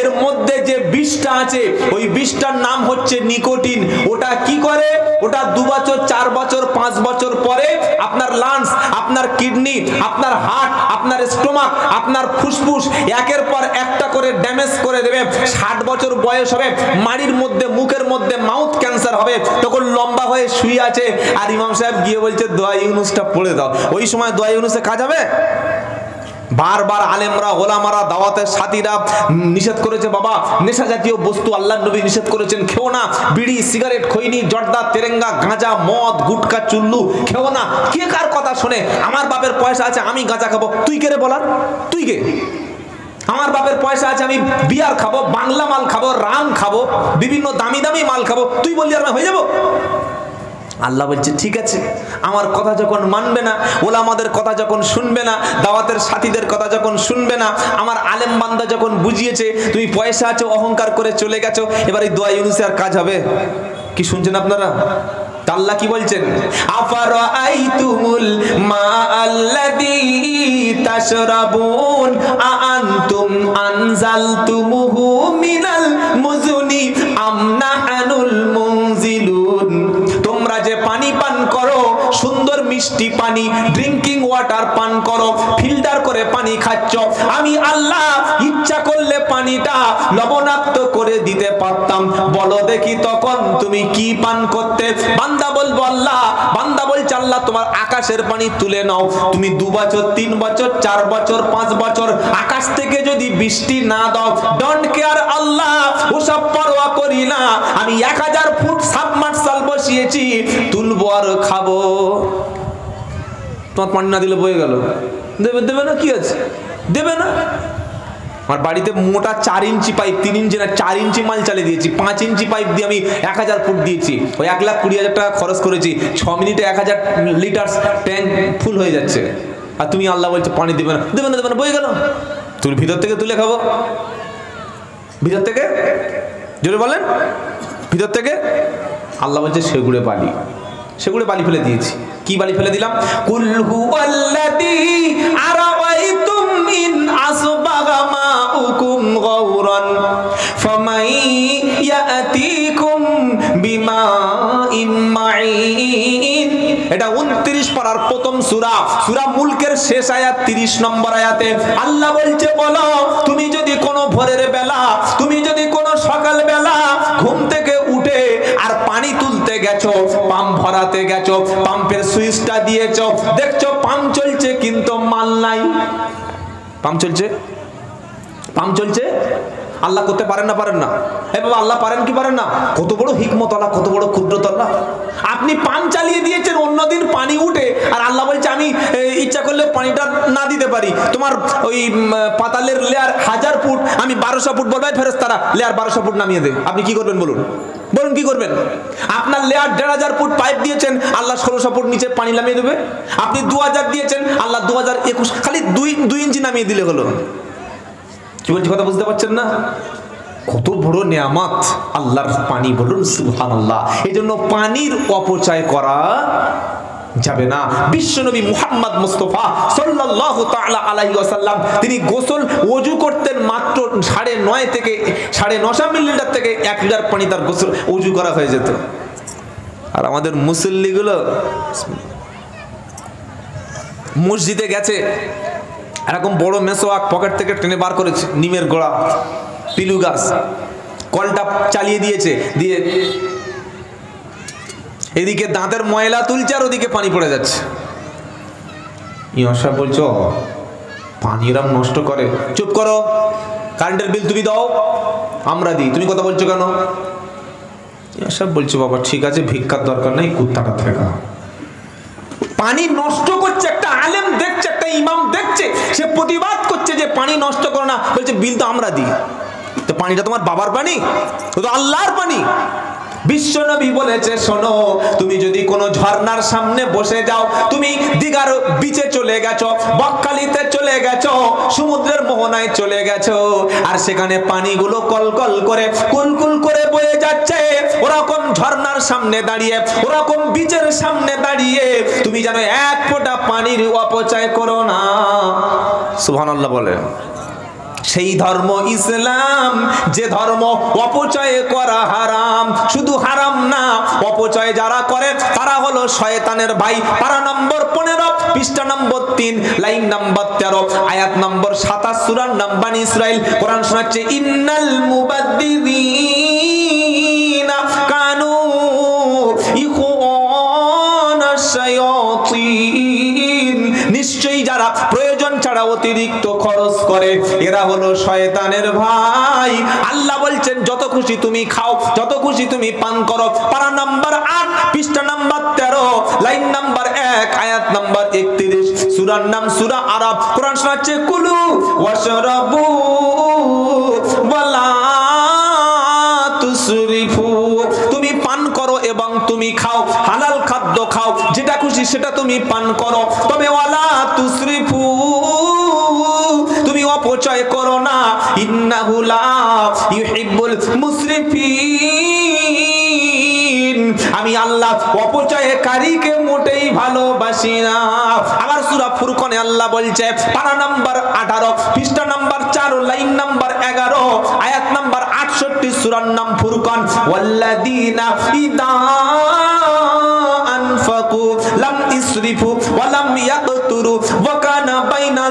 এর মধ্যে যে বিষটা আছে, ওই বিষটার নাম হচ্ছে নিকোটিন। ওটা কি করে? ওটা 2 বছর, 4 বছর, 5 বছর পরে আপনার লাংস, আপনার কিডনি, আপনার হার্ট, আপনার স্টোমাক, আপনার ফুসফুস একের পর একটা করে ড্যামেজ করে দেবে। 60 বছর বয়স হবে, মাড়ির মধ্যে, মুখের মধ্যে মাউথ ক্যান্সার হবে। তখন লম্বা হয়ে শুয়ে আছে, আর ইমাম সাহেব গিয়ে বলছে দোয়া ইউনুসটা পড়ে দাও। ওই সময় দোয়া ইউনুসে কাজ হবে? বারবার আলেমরা, ওলামারা, দাওয়াতের সাথীরা নিষেধ করেছে, বাবা নেশা জাতীয় বস্তু আল্লাহর নবী নিষেধ করেছেন, খেও না। বিড়ি, সিগারেট, খৈনি, জর্দা, তেরেঙ্গা, গাঁজা, মদ, গুটকা, চুল্লু খেও না। কে কার কথা শুনে? আমার বাপের পয়সা আছে, আমি গাঁজা খাবো, তুই কে রে বলার? তুই কে? আমার বাপের পয়সা আছে, আমি বিয়ার খাবো, বাংলা মাল খাবো, রাম খাবো, বিভিন্ন দামি দামি মাল খাবো, তুই বললি আর হয়ে যাবো? আল্লাহ বলছে ঠিক আছে, আমার কথা যখন মানবে না, ওলামাদের কথা যখন শুনবে না, দাওয়াতের সাথীদের কথা যখন শুনবে না, আমার আলেম বান্দা যখন বুঝিয়েছে তুমি পয়সা আছে, অহংকার করে চলে গেছো, এবার এই দোয়া ইউনুসে আর কাজ হবে? কি শুনছেন আপনারা? আল্লাহ কি বলছেন? আফারাআইতুমুল মাআল্লাযী তাশরাবুন আআনতুম আনজালতুমুহু মিনাল মুজনি আম নাহনুল মুনজিলুন। তোমরা যে পানি পান করো, সুন্দর মিষ্টি পানি, ড্রিঙ্কিং ওয়াটার পান করো, ফিল্টার করে পানি খাচ্ছ, আমি আল্লাহ ইচ্ছা করলে পানিটা লবণাক্ত করে দিতে পারতাম। বলো দেখি তখন তুমি কি পান করতে? বান্দা বলবো আল্লাহ, বান্দা বলছে আল্লাহ তোমার আকাশের পানি তুলে নাও, তুমি 2 বছর, 3 বছর, 4 বছর, 5 বছর আকাশ থেকে যদি বৃষ্টি না দাও, ডোন্ট কেয়ার আল্লাহ, ওসব পরোয়া করি না, আমি 1000 ফুট সাবমার্সাল বসিয়েছি, তুলবো আর খাবো। তোমার পানি না দিলে বয়ে গেল, দেবে না? কি আছে? দেবে না? আমার বাড়িতে মোটা 4 ইঞ্চি পাইপ, 3 ইঞ্চি না 4 ইঞ্চি মাল চালিয়ে দিয়েছি, 5 ইঞ্চি পাইপ দিয়ে আমি 1000 ফুট দিয়েছি, ওই 1,20,000 টাকা খরচ করেছি, 6 মিনিটে 1000 লিটার ট্যাঙ্ক ফুল হয়ে যাচ্ছে। আর তুমি আল্লাহ বলছো পানি দেবে না, দেবে না, বয়ে গেল। তুমি ভিতর থেকে তুলে খাবো, ভিতর থেকে, জোরে বলেন, ভিতর থেকে। আল্লাহ বলছে সেগুড়ে বালি, সেগুড়ে বালি ফেলে দিয়েছি। কি বালি ফেলে দিলাম? কুল হুয়াল্লাযী আরাআইতুম ইন আসবাগা মাউকুম গাওরান ফামাই ইয়াতিকুম বিমাইন মাইন। এটা 29 পারার প্রথম সূরা, সূরা মুলকের শেষ আয়াত 30 নম্বর আয়াতে আল্লাহ বলছে বলো, তুমি যদি কোনো ভোরের বেলা, তুমি যদি কোনো সকাল বেলা ঘুম থেকে উঠে আর পানি তুলতে গেছো, পাম্প ভরাতে গেছো, পাম্পের সুইচটা দিয়েছো, দেখছো পাম্প চলছে কিন্তু মাল নাই। পাম্প চলছে, পাম্প চলছে, আল্লাহ করতে পারেন না? পারেন না? হে বাবা, আল্লাহ পারেন কি পারেন না? কত বড় হিকমত আল্লাহ, কত বড় ক্ষুদ্রত আল্লাহ। আপনি পাম্প চালিয়ে দিয়েছেন, অন্যদিন পানি উঠে, আর আল্লাহ বলছে আমি ইচ্ছা করলে পানিটা না দিতে পারি। তোমার ওই পাতালের লেয়ার 1000 ফুট, আমি 1200 ফুট বলবাই ফেরেশতারা লেয়ার 1200 ফুট নামিয়ে দে। আপনি কি করবেন বলুন? বলুন কি করবেন? আপনার লেয়ার 1500 ফুট পাইপ দিয়েছেন, আল্লাহ 1600 ফুট নিচে পানি নামিয়ে দেবে। আপনি 2000 দিয়েছেন, আল্লাহ 2021, খালি 2 ইঞ্চি নামিয়ে দিলে হলো। কি বলছি কথা বুঝতে পারছেন না? কত বড় নিয়ামত আল্লাহর পানি, বলুন সুবহানাল্লাহ। এই জন্য পানির অপচয় করা যাবে না। বিশ্বনবী মুহাম্মদ মুস্তাফা সাল্লাল্লাহু তাআলা আলাইহি ওয়াসাল্লাম তিনি গোসল ওযু করতেন মাত্র 9.5 থেকে 9.5 মিলিলিটার থেকে 1 লিটার পানি তার গোসল ওযু করা হয়ে যেত। আর আমাদের মুসল্লিগুলো মসজিদে গেছে, এরকম বড় মেসোয়াক পকেট থেকে টেনে বার করেছে, নিমের গোড়া, পিলু গাছ, কলটা চালিয়ে দিয়েছে, দিয়ে এদিকে দাঁতের ময়লা তুলছে আর ওদিকে পানি পড়ে যাচ্ছে। ইমাম বলছো পানি এরম নষ্ট করে, চুপ করো, কারেন্টের বিল তুমি দাও, আমরা দিই, তুমি কথা বলছো কেন? ইমাম বলছো বাবা ঠিক আছে, ভিক্ষার দরকার নেই, কুত্তাটা থেকে পানি নষ্ট করছে, একটা আলেম দেখছে, একটা ইমাম দেখছে, সে প্রতিবাদ করছে যে পানি নষ্ট করো না, বলছে বিল তো আমরা দিই। তো পানিটা তোমার বাবার পানি, ও তো আল্লাহর পানি। বিশ্বনবী বলেছে শোনো, তুমি যদি কোনো ঝর্ণার সামনে বসে যাও, তুমি দিঘার বিচে চলে গেছো, বকখালিতে চলে গেছো, সমুদ্রের মোহনায় চলে গেছো, আর সেখানে পানিগুলো কলকল করে কুলকুল করে বয়ে যাচ্ছে, ওরকম ঝর্ণার সামনে দাঁড়িয়ে, ওরকম বিচের সামনে দাঁড়িয়ে তুমি যেন এক ফোঁটা পানির অপচয় করো না। সুবহানাল্লাহ বলে। সেই ধর্ম ইসলাম, যে ধর্ম অপচয় করা হারাম। শুধু হারাম না, অপচয় যারা করে তারা হলো শয়তানের ভাই। পারা নম্বর 15, পৃষ্ঠা নম্বর 3, লাইন নম্বর 13, আয়াত নম্বর 27, সূরার নাম বনী ইসরাইল। কোরআন শোনাচ্ছে ইন্নাল মুবাদ্দিরিনা কানু ইখওয়ানাশ শায়াতিন, নিশ্চয়ই যারা প্রয়োজন ছাড়া অতিরিক্ত খরচ করে এরা হলো শয়তানের ভাই। আল্লাহ বলছেন যত খুশি তুমি খাও, যত খুশি তুমি পান করো। পারা নাম্বার 8, পৃষ্ঠা নাম্বার 13, লাইন নাম্বার 1, আয়াত নাম্বার 31, সূরার নাম সূরা আরাব। কোরআন শোনাচ্ছে কুলু ওয়াশরাবু ওয়ালা তুসরিফু, তুমি পান করো এবং তুমি খাও, হালাল খাদ্য খাও, যেটা খুশি সেটা তুমি পান করো, তবে ওয়ালা তুসরিফু, তুমি অপচয় করো না। ইন্নাহু লা ইউহিব্বুল মুসরিফিন, আমি আল্লাহ অপচয়কারীকে মোটেই ভালোবাসি না। আবার সূরা ফুরকানে আল্লাহ বলছে, পারা নাম্বার 18, পৃষ্ঠা নাম্বার 4, লাইন নাম্বার 11, আয়াত নাম্বার 68, সূরার নাম ফুরকান। ওয়াল্লাযীনা ইযা আনফাকু লাম ইসরিফু ওয়া লাম ইয়াকতুরু ওয়া কানা বাইনা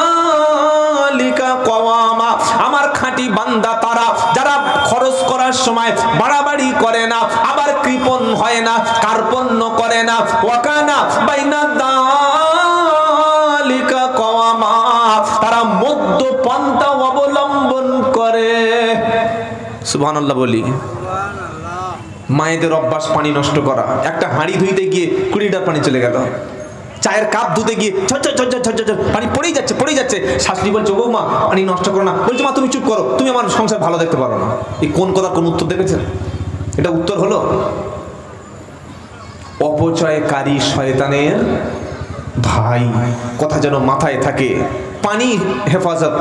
যালিকা কওয়ামা, আমার খাঁটি বান্দা তারা যারা খরচ করার সময় বাড়াবাড়ি করে না, আবার কৃপণ হয় না, কার্পণ্য করে না। ওয়া কানা বাইনা যালিকা কওয়ামা, তারা মধ্যপন্থা অবলম্বন করে। সুবহানাল্লাহ বলি। মায়েদের অভ্যাস পানি নষ্ট করা, একটা হাঁড়ি ধুইতে গিয়ে 20 লিটার পানি চলে গেল, চায়ের কাপ ধুতে গিয়ে পানি পড়েই যাচ্ছে। শাশুড়ি বলছে ও মা পানি নষ্ট করো না, বলছে মা তুমি চুপ করো, তুমি আমার সংসার ভালো দেখতে পারো না। এই কোন কথা, কোন উত্তর দেখেছেন? এটা উত্তর হলো অপচয়কারী শয়তানের ভাই। কথা যেন মাথায় থাকে। পানি হেফাজত,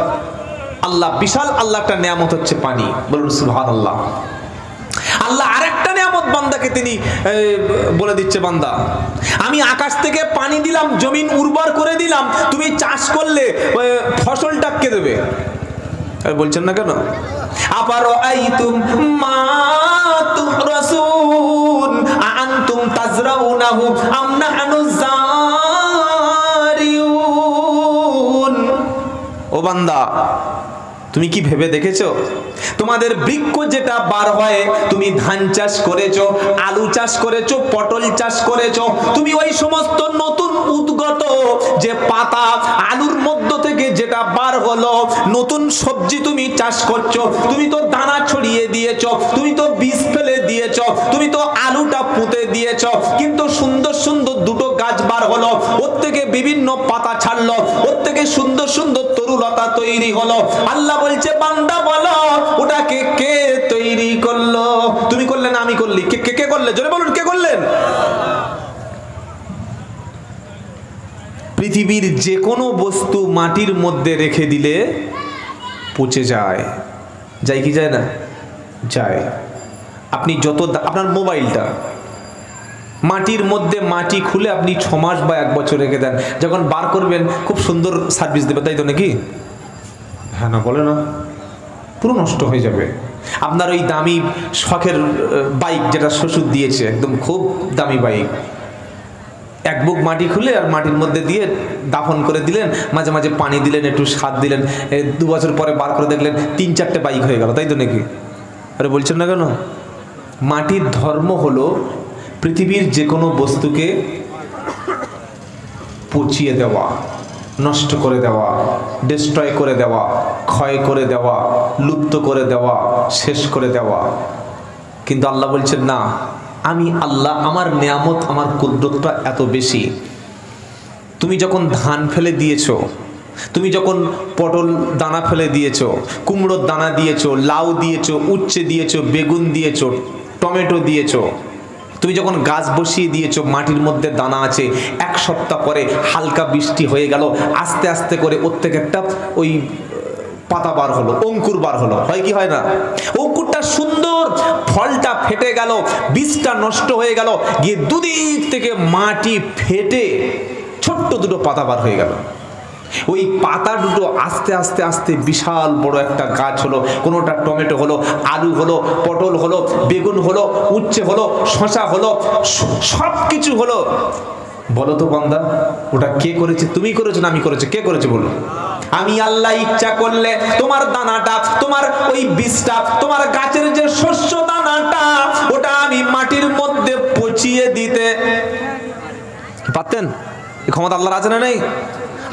আল্লাহ বিশাল, আল্লাহ একটা নিয়ামত হচ্ছে পানি, বলুন সুবহানাল্লাহ। আল্লাহ আরেকটা নিয়ামত বান্দাকে তিনি বলে দিচ্ছে, বান্দা আমি আকাশ থেকে পানি দিলাম, জমিন উর্বর করে দিলাম, তুমি চাষ করলে ফসলটা কে দেবে? বলছেন না কেন? আফারাআইতুম মা তুহরাসুন আনতুম তাজরাউনাহু আম নাহনুজ জারিউন। ও বান্দা তুমি কি ভেবে দেখেছো তোমাদের বৃক্ষ যেটা বার হয়, তুমি ধান চাষ করেছো, আলু চাষ করেছো, পটল চাষ করেছো, তুমি ওই সমস্ত নতুন উদ্গত যে পাতা আলুর মধ্য থেকে যেটা বার হলো, নতুন সবজি তুমি চাষ করছো, তুমি তো দানা ছড়িয়ে দিয়েছো, তুমি তো বীজ ফেলে দিয়েছো, তুমি তো আলুটা পুঁতে দিয়েছো, কিন্তু সুন্দর সুন্দর দুটো গাছ বার হলো, ওর থেকে বিভিন্ন পাতা ছাড়লো, ওর থেকে সুন্দর সুন্দর তরুলতা তৈরি হলো। আল্লাহ বলছে বান্দা বলো ওটাকে কে তৈরি করলো? তুমি করলে না আমি করলি? কে করলে? জোরে বলুন, কে করলেন? পৃথিবীর যে কোনো বস্তু মাটির মধ্যে রেখে দিলে পচে যায়, যায় কি যায় না? যায়। আপনি যত, আপনার মোবাইলটা, আপনি যত দামি মোবাইল কিনবেন, আপনি যত দামি ফোন কিনবেন, আপনি যত দামি গাড়ি চালাবেন, আপনি যত দামি গাড়ি চালাবেন, দেখবেন একটা সময় মোবাইলটা পচে যাবে। মাটির মধ্যে মাটি খুলে আপনি 6 মাস বা 1 বছর রেখে দেন, যখন বার করবেন খুব সুন্দর সার্ভিস দেবে, তাই তো নাকি? হ্যাঁ না বলে না, পুরো নষ্ট হয়ে যাবে। আপনার ওই দামি শখের বাইক যেটা শ্বশুর দিয়েছে, একদম খুব দামি বাইক, এক বুক মাটি খুলে আর মাটির মধ্যে দিয়ে দাফন করে দিলেন, মাঝে মাঝে পানি দিলেন, একটু স্বাদ দিলেন, 2 বছর পরে বার করে দেখলেন 3-4টে বাইক হয়ে গেল, তাই তো নাকি? আরে বলছেন না কেন? মাটির ধর্ম হলো পৃথিবীর যে কোনো বস্তুকে পচিয়ে দেওয়া, নষ্ট করে দেওয়া, ডিস্ট্রয় করে দেওয়া, ক্ষয় করে দেওয়া, লুপ্ত করে দেওয়া, শেষ করে দেওয়া। কিন্তু আল্লাহ বলছেন না, আমি আল্লাহ, আমার নিয়ামত, আমার কুদরতটা এত বেশি। তুমি যখন ধান ফেলে দিয়েছো, তুমি যখন পটল দানা ফেলে দিয়েছো, কুমড়োর দানা দিয়েছো, লাউ দিয়েছো, উচ্ছে দিয়েছো, বেগুন দিয়েছো, টমেটো দিয়েছো, তুমি যখন গাছ বসিয়ে দিয়েছো, মাটির মধ্যে দানা আছে, 1 সপ্তাহ পরে হালকা বৃষ্টি হয়ে গেল, আস্তে আস্তে করে ওর থেকে একটা ওই পাতা বার হলো, অঙ্কুর বার হলো, হয় কি হয় না? অঙ্কুরটা সুন্দর, ফলটা ফেটে গেল, বীজটা নষ্ট হয়ে গেল, গিয়ে দুদিক থেকে মাটি ফেটে ছোট্ট দুটো পাতা বার হয়ে গেল। ওই পাতা দুটো আস্তে আস্তে আস্তে বিশাল বড় একটা গাছ হলো, কোনোটা টমেটো হলো, আলু হলো, পটল হলো, বেগুন হলো, উচ্ছে হলো, শসা হলো, সব কিছু হলো। বলো তো বান্দা, ওটা কে করেছে? তুমি করেছো না আমি করেছি? কে করেছে বলো? আমি আল্লাহ ইচ্ছা করলে তোমার দানাটা, তোমার ওই বীজটা, তোমার গাছের যে শস্য দানাটা, ওটা আমি মাটির মধ্যে পচিয়ে দিতে পারতেন? এই ক্ষমতা আল্লাহর আছে না নেই?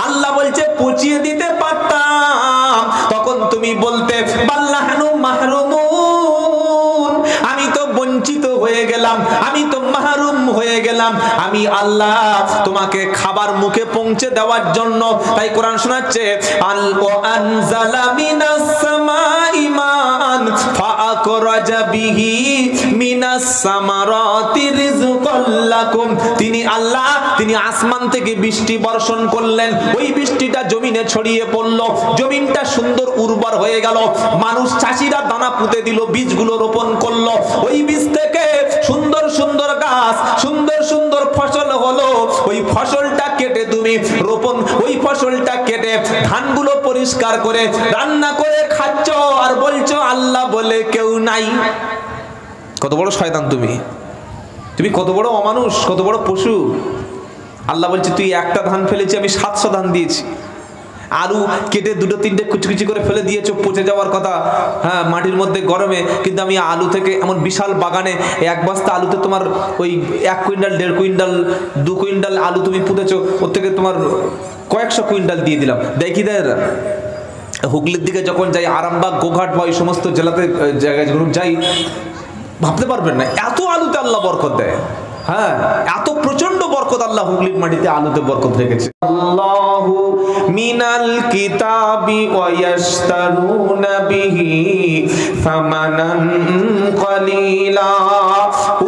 আল্লাহ বলছে পচিয়ে দিতে পারতাম, তখন তুমি বলতে বাল্লাহানু মাহরুমুন, আমি তো বঞ্চিত হয়ে গেলাম, আমি তো মাহরুম হয়ে গেলাম। আমি আল্লাহ তোমাকে খাবার মুখে পৌঁছে দেওয়ার জন্য, তাই কোরআন শোনাচ্ছে, আল আনজালা মিনাস সামাই মান ফাআখরাজা বিহি মিনাস সামারাতি রিজকাল লাকুম। তিনি আল্লাহ, তিনি আসমান থেকে বৃষ্টি বর্ষণ করলেন, ওই বৃষ্টিটা জমিনে ছড়িয়ে পড়লো, জমিনটা সুন্দর উর্বর হয়ে গেল, মানুষ চাষিরা দানা পুঁতে দিল, বীজগুলো রোপণ করলো, ওই বীজ থেকে সুন্দর সুন্দর গাছ, সুন্দর সুন্দর ফসল হলো। ওই ফসলটা কেটে তুমি রোপণ, ওই ফসলটা কেটে ধানগুলো পরিষ্কার করে রান্না করে খাচ্ছ, আর বলছো আল্লাহ বলে কেউ নাই। কত বড় শয়তান তুমি! তুমি কত বড় অমানুষ, কত বড় পশু! আল্লাহ বলছে, তুই একটা ধান ফেলেছি, আমি 700 ধান দিয়েছি। আলু কেটে 2-3টে কুচি করে ফেলে দিয়েছো, পচে যাওয়ার কথা, হ্যাঁ, মাটির মধ্যে গরমে, কিন্তু আমি আলু থেকে এমন বিশাল বাগানে 1 বস্তা আলুতে তোমার ওই 1 কুইন্টাল, 1.5 কুইন্টাল, 2 কুইন্টাল আলু তুমি পুঁতেছো, ওর থেকে তোমার কয়েকশো কুইন্টাল দিয়ে দিলাম। দেখি দেয় হুগলির দিকে যখন যাই, আরামবাগ, গোঘাট বা ওই সমস্ত জেলাতে জায়গায় যখন যাই, ভাবতে পারবেন না এত আলুতে আল্লাহ বরকত দেয়। হ্যাঁ, এত প্রচন্ড বরকত আল্লাহ হুগলির মাটিতে আলুতে বরকত রেখেছে। আল্লাহু মিনাল কিতাবি ওয়া ইয়াশতারুনা বিহি সামানান কলিলা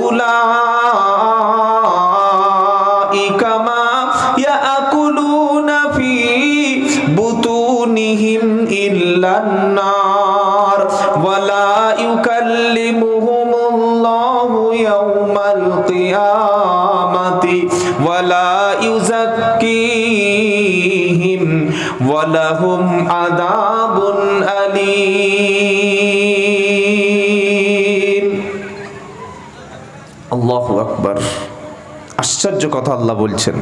উলাইকা মা ইয়াকুলুনা ফি বুতুনিহিম ইল্লান নার ওয়া লা ইউকাল্লিমুহুমুল্লাহু ইয়াওমাল কিয়ামাতি ওয়া লা ইউযাক্কিহিম ওয়া লাহুম আযাবুন আলীম। আল্লাহু আকবার! আশ্চর্য কথা আল্লাহ বলছেন,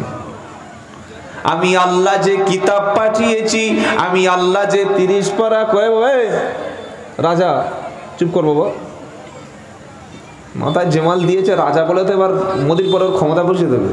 আমি আল্লাহ যে কিতাব পাঠিয়েছি, আমি আল্লাহ যে 30 পারা কয়ে রাজা, চুপ কর বাবা, মাথায় জেমাল দিয়েছে রাজা বলে তো এবার মোদির পরে ক্ষমতা বসিয়ে দেবে।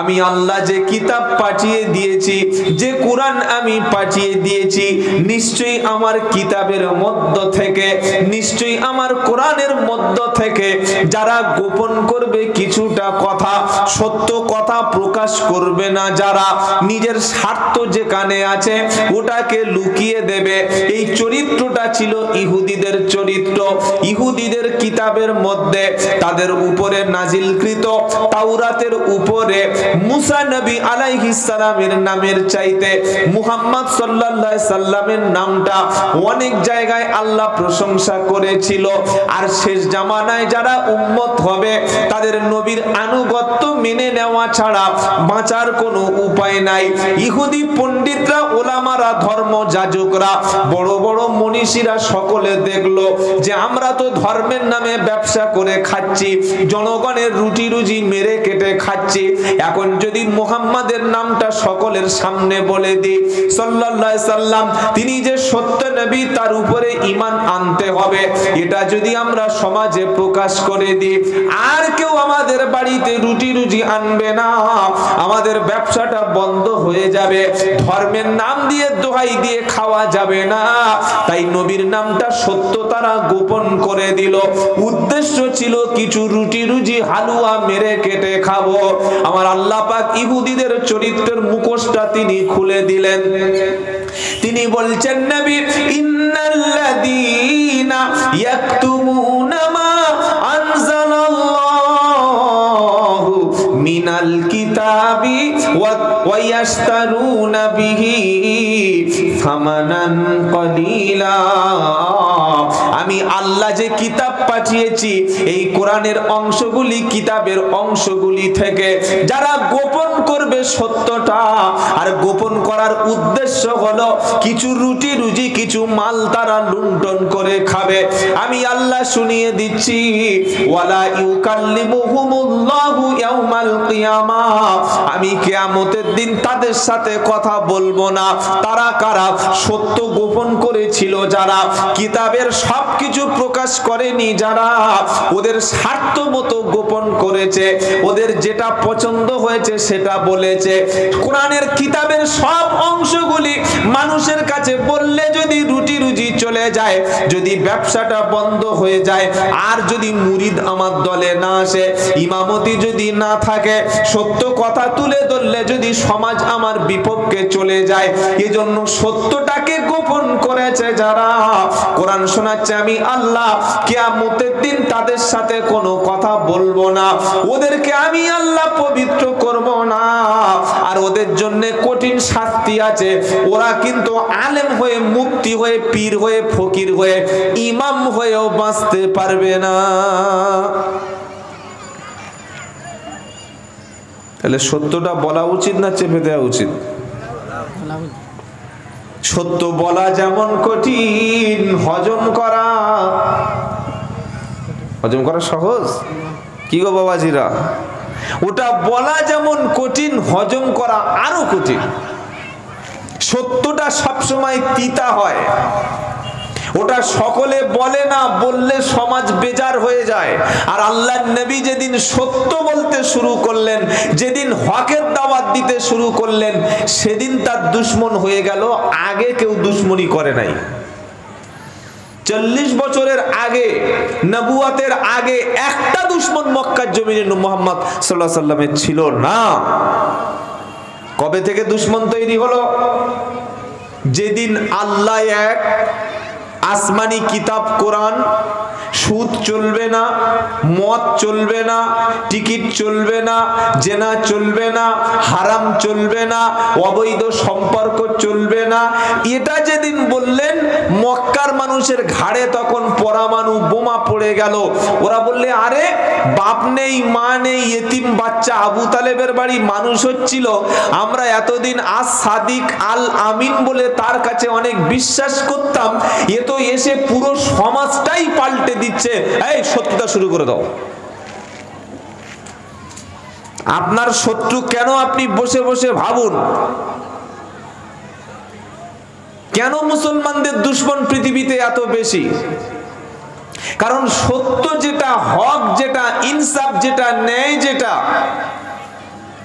আমি আল্লাহ যে কিতাব পাঠিয়ে দিয়েছি, যে কোরআন আমি পাঠিয়ে দিয়েছি, নিশ্চয়ই আমার কিতাবের মধ্য থেকে, নিশ্চয়ই আমার কোরআনের মধ্য থেকে যারা গোপন করবে কিছুটা কথা, সত্য কথা প্রকাশ করবে না, যারা নিজের স্বার্থ যেখানে আছে ওটাকে লুকিয়ে দেবে, এই চরিত্রটা ছিল ইহুদিদের চরিত্র। ইহুদিদের কিতাবের মধ্যে তাদের উপরে নাজিলকৃত তাওরাতের উপরে মুসা নবী আলাইহিস সালামের নামের চাইতে মুহাম্মদ সাল্লাল্লাহু আলাইহি সাল্লামের নামটা অনেক জায়গায় আল্লাহ প্রশংসা করেছিল। আর শেষ জামানায় যারা উম্মত হবে তাদের নবীর আনুগত্য মেনে নেওয়া ছাড়া বাঁচার কোনো উপায় নাই। ইহুদি পণ্ডিতরা, ওলামারা, ধর্ম যাজকরা, বড় বড় মনীষীরা সকলে দেখলো যে আমরা তো ধর্মের নামে ব্যবসা করে খাচ্ছি, জনগণের রুটি রুজি মেরে কেটে খাচ্ছি, এখন যদি মুহাম্মাদের নামটা সকলের সামনে বলে দিই সাল্লাল্লাহু আলাইহি সাল্লাম তিনি যে সত্য নবী তার উপরে ঈমান আনতে হবে, এটা যদি আমরা সমাজে প্রকাশ করে দিই আর কেউ আমাদের বাড়িতে রুটি রুজি আনবে না, আমাদের ব্যবসাটা বন্ধ হয়ে যাবে, ধর্মের নাম দিয়ে দোহাই দিয়ে খাওয়া যাবে না। তাই নবীর নামটা সত্য তারা গোপন করে দিল। উদ্দেশ্য ছিল কিছু রুটি রুজি হালুয়া মেরে কেটে খাবো। আমার আল্লাহ পাক ইহুদিদের চরিত্রের মুখোশটা তিনি খুলে দিলেন। তিনি বলছেন নবী ইন্নাল্লাযীনা ইয়াকতুমুনা মা আনজালাল্লাহু মিনাল কিতাবি ওয়া ইয়াশতারুনা বিহি সামানান কলিলা। আমি আল্লাহ যে কিতাব পাঠিয়েছি এই কোরআনের অংশগুলি, কিতাবের অংশগুলি থেকে যারা গোপন করবে সত্যটা, আর গোপন করার উদ্দেশ্য হলো কিছু রুটি রুজি কিছু মাল তারা লুণ্ঠন করে খাবে, আমি আল্লাহ শুনিয়ে দিচ্ছি ওয়ালা ইউকাল্লিমুহুমুল্লাহু ইয়াউমাল কিয়ামাহ, আমি কিয়ামতের দিন তাদের সাথে কথা বলবো না। তারা কারা? সত্য গোপন করেছিল যারা, কিতাবের সবকিছু প্রকাশ করেনি যারা, ওদের স্বার্থ মতো গোপন করেছে, ওদের যেটা পছন্দ হয়েছে সেটা বলেছে। কোরআনের কিতাবের সব অংশগুলি মানুষের কাছে বললে যদি রুটি রুজি চলে যায়, যদি ব্যবসাটা বন্ধ হয়ে যায়, আর যদি মুরিদ আমার দলে না আসে, ইমামতি যদি না থাকে, সত্য কথা তুলে ধরলে যদি সমাজ আমার বিপক্ষে চলে যায়, এজন্য সত্যটাকে গোপন করেছে যারা। কোরআন শোনাচ্ছে আমি আল্লাহ কিয়ামতের দিন তাদের সাথে কোনো কথা বলবো না, ওদেরকে আমি আল্লাহ পবিত্র করব না, আর ওদের জন্য কঠিন শাস্তি আছে। ওরা কিন্তু আলেম হয়ে, মুফতি হয়ে, পীর হয়ে, ফকির হয়ে, ইমাম হয়েও বাঁচতে পারবে না। তাহলে সত্যটা বলা উচিত না চেপে দেওয়া উচিত? সত্য বলা যেমন কঠিন, হজম করা সহজ। কি গো বাবাজিরা, ওটা বলা যেমন কঠিন, হজম করা আরো কঠিন। সত্যটা সবসময় তিতা হয়, ওটা সকলে বলে না, বললে সমাজ বেজার হয়ে যায়। আর আল্লাহর নবী যেদিন সত্য বলতে শুরু করলেন, যেদিন হকের দাওয়াত দিতে শুরু করলেন, সেদিন তার দুশমন হয়ে গেল, আগে কেউ দুশমনি করে নাই। 40 বছরের আগে, নবুয়তের আগে একটা দুশমন মক্কার জমিনে মুহাম্মদ সাল্লাল্লাহু আলাইহি সাল্লামের ছিল না। কবে থেকে দুশমন তৈরি হলো? যেদিন আল্লাহ এক, আসমানি কিতাব কোরআন, সুদ চলবে না, মদ চলবে না, টিকিট চলবে না, জেনা চলবে না, হারাম চলবে না, অবৈধ সম্পর্ক চলবে না, এটা যেদিন বললেন, মক্কার মানুষের ঘাড়ে তখন পরমাণু বোমা পড়ে গেল। ওরা বললে আরে বাপ নেই, মা নেই, ইতিম বাচ্চা আবু তালেবের বাড়ি মানুষ হচ্ছিল, আমরা এতদিন আজ সাদিক আল আমিন বলে তার কাছে অনেক বিশ্বাস করতাম, এ তো এসে পুরো সমাজটাই পাল্টে দিচ্ছে, এই শত্রুতা শুরু করে দাও। আপনার শত্রু কেন আপনি বসে বসে ভাবুন, কেন মুসলমানদের দুশমন পৃথিবীতে এত বেশি? কারণ সত্য যেটা, হক যেটা, ইনসাফ যেটা, ন্যায় যেটা,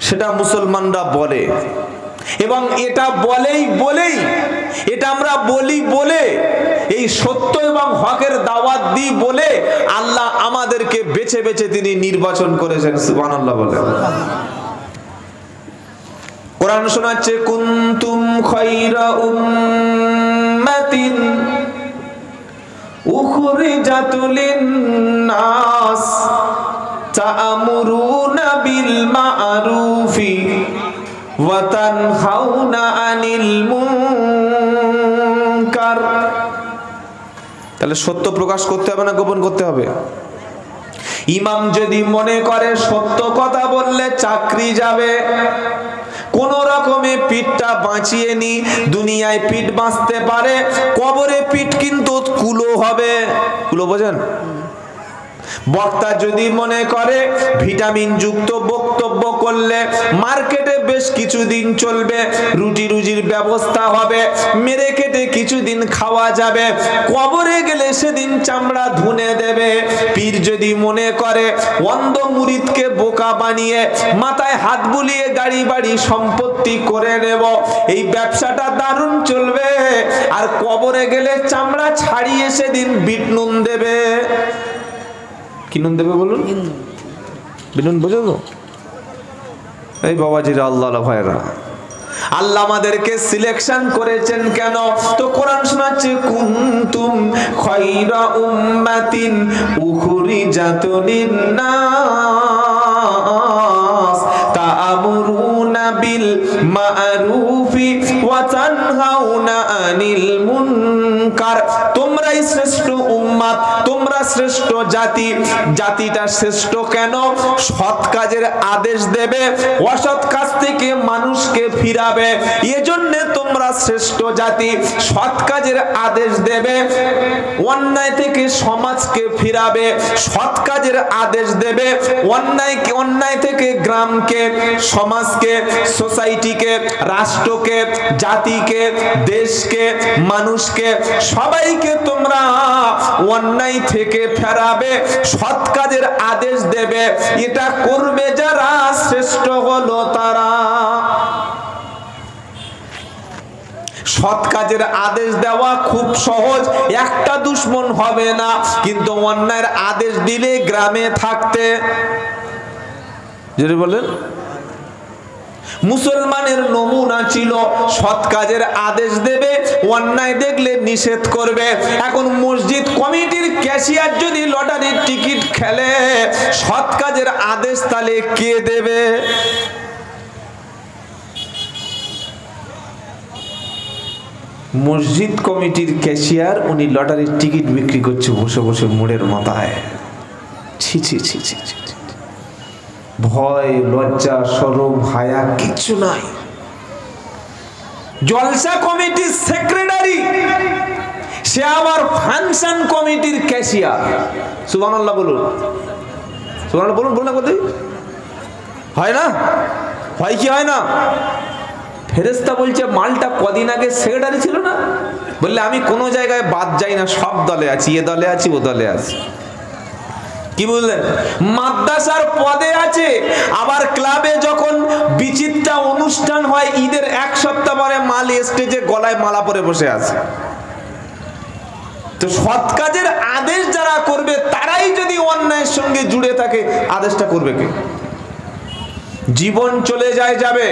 সেটা মুসলমানরা বলে, এবং এটা বলেই এটা আমরা বলি বলে, এই সত্য এবং হকের দাওয়াত দিই বলে আল্লাহ আমাদেরকে বেছে বেছে তিনি নির্বাচন করেছেন। সুবহানাল্লাহ বলেন। কোরআন শোনাচ্ছে কুনতুম খায়রা উম্মাতিন উখরিজাত লিন-নাস তা'মুরুনা বিল মা'রুফি ওয়া তানহাউনা আনিল মুনকার। তাহলে সত্য প্রকাশ করতে হবে না গোপন করতে হবে? ইমাম যদি মনে করে সত্য কথা বললে চাকরি যাবে, কোন রকমে পিঠটা বাঁচিয়ে নি, দুনিয়ায় পিঠ বাঁচতে পারে, কবরে পিঠ কিন্তু কুলো হবে। কুলো বোঝেন? বক্তা যদি মনে করে ভিটামিন যুক্ত বক্তব্য করলে মার্কেটে বেশ কিছুদিন চলবে, রুটি রুজির ব্যবস্থা হবে, মেরে কেটে কিছুদিন খাওয়া যাবে, কবরে গেলে সেদিন চামড়া ধুনে দেবে। পীর যদি মনে করে অন্ধ মুরিদকে বোকা বানিয়ে মাথায় হাত বুলিয়ে গাড়ি বাড়ি সম্পত্তি করে নেব, এই ব্যবসাটা দারুণ চলবে, আর কবরে গেলে চামড়া ছাড়িয়ে সেদিন বিট নুন দেবে। কি নুন দেবে বলুন? বিনুন বোঝো তো? এই বাবাজিরা, আল্লাহ ভাইরা, আল্লাহ আমাদেরকে সিলেকশন করেছেন কেন? তো কোরআন শোনাচ্ছে কুনতুম খায়রা উম্মাতিন উখরিজাত লিন-নাস তা'মুরুনা বিল মা'রুফি ওয়া তানহাউনা আনিল মুনকার। তোমরাই শ্রেষ্ঠ উম্মাত, তোমরা শ্রেষ্ঠ জাতি। জাতিটা শ্রেষ্ঠ কেন? সৎ কাজের আদেশ দেবে, অসৎ কাজ থেকে মানুষকে ফিরাবে, এজন্য তোমরা শ্রেষ্ঠ জাতি। সৎ কাজের আদেশ দেবে, অন্যায় থেকে সমাজকে ফিরাবে, সৎ কাজের আদেশ দেবে, অন্যায় থেকে গ্রামকে, সমাজকে, সোসাইটিকে, রাষ্ট্রকে, জাতিকে, দেশকে, মানুষকে, সবাইকে তোমরা অন্যায় থেকে ফেরাবে, সৎ কাজের আদেশ দেবে। এটা করবে যারা, শ্রেষ্ঠ হলো তারা। সৎ কাজের আদেশ দেওয়া খুব সহজ, একটা দুশ্মন হবে না, কিন্তু অন্যায়ের আদেশ দিলে গ্রামে থাকতে, যদি বলেন মুসলমানের নমুনা ছিল সৎ কাজের আদেশ দেবে, অন্যায় দেখলে নিষেধ করবে। এখন মসজিদ কমিটির ক্যাশিয়ার যদি লটারির টিকিট খেলে, সৎ কাজের আদেশ তাহলে কে দেবে? মসজিদ কমিটির ক্যাশিয়ার, উনি লটারির টিকিট বিক্রি করছে বসে বসে মোড়ের মাথায়। ছি ছি ছি ছি ছি, ভয় লজ্জা শরম হায়া কিছু নাই। জলসা কমিটির সেক্রেটারি, সে আবার ফাংশন কমিটির ক্যাশিয়ার। সুবহানাল্লাহ বলুন, সুবহানাল্লাহ বলুন, বলুন না কোথায় হয় না? হয় কি হয় না? ফেরেশতা বলছে মালটা কদিন আগে সেক্রেটারি ছিল না? বললে আমি কোনো জায়গায় বাদ যাই না, সব দলে আছি, এ দলে আছি, ও দলে আছি। কি বললেন? মাদ্রাসার পদে আছে, আবার ক্লাবে যখন বিচিত্রা অনুষ্ঠান হয়, ঈদের এক সপ্তাহ পরে মাল স্টেজে গলায় মালা পরে বসে আছে। তো সৎ কাজের আদেশ যারা করবে, তারাই যদি অন্যায়ের সঙ্গে জুড়ে থাকে, আদেশটা করবে কে? জীবন চলে যায় যাবে,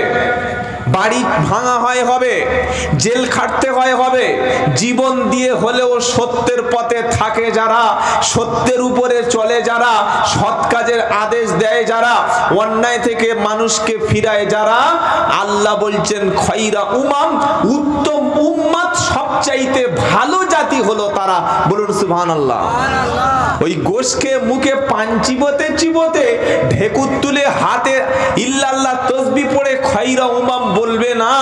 বাড়ি ভাঙা হয় হবে, জেল খাটতে হয় হবে, জীবন দিয়ে হলেও সত্যের পথে থাকে যারা, সত্যের উপরে চলে যারা, সৎ কাজের আদেশ দেয় যারা, অন্যায় থেকে মানুষকে ফিরায় যারা, আল্লাহ বলছেন খায়রা উমাম, উত্তম উম্মাত, সবচাইতে ভালো জাতি হলো তারা। বলুন সুবহানাল্লাহ। ওই গোশকে মুখে পান চিবোতে চিবোতে ঢেকুর তুলে হাতে ইল্লাল্লাহ তসবিহ পড়ে খায়রা উমাম বলবে না,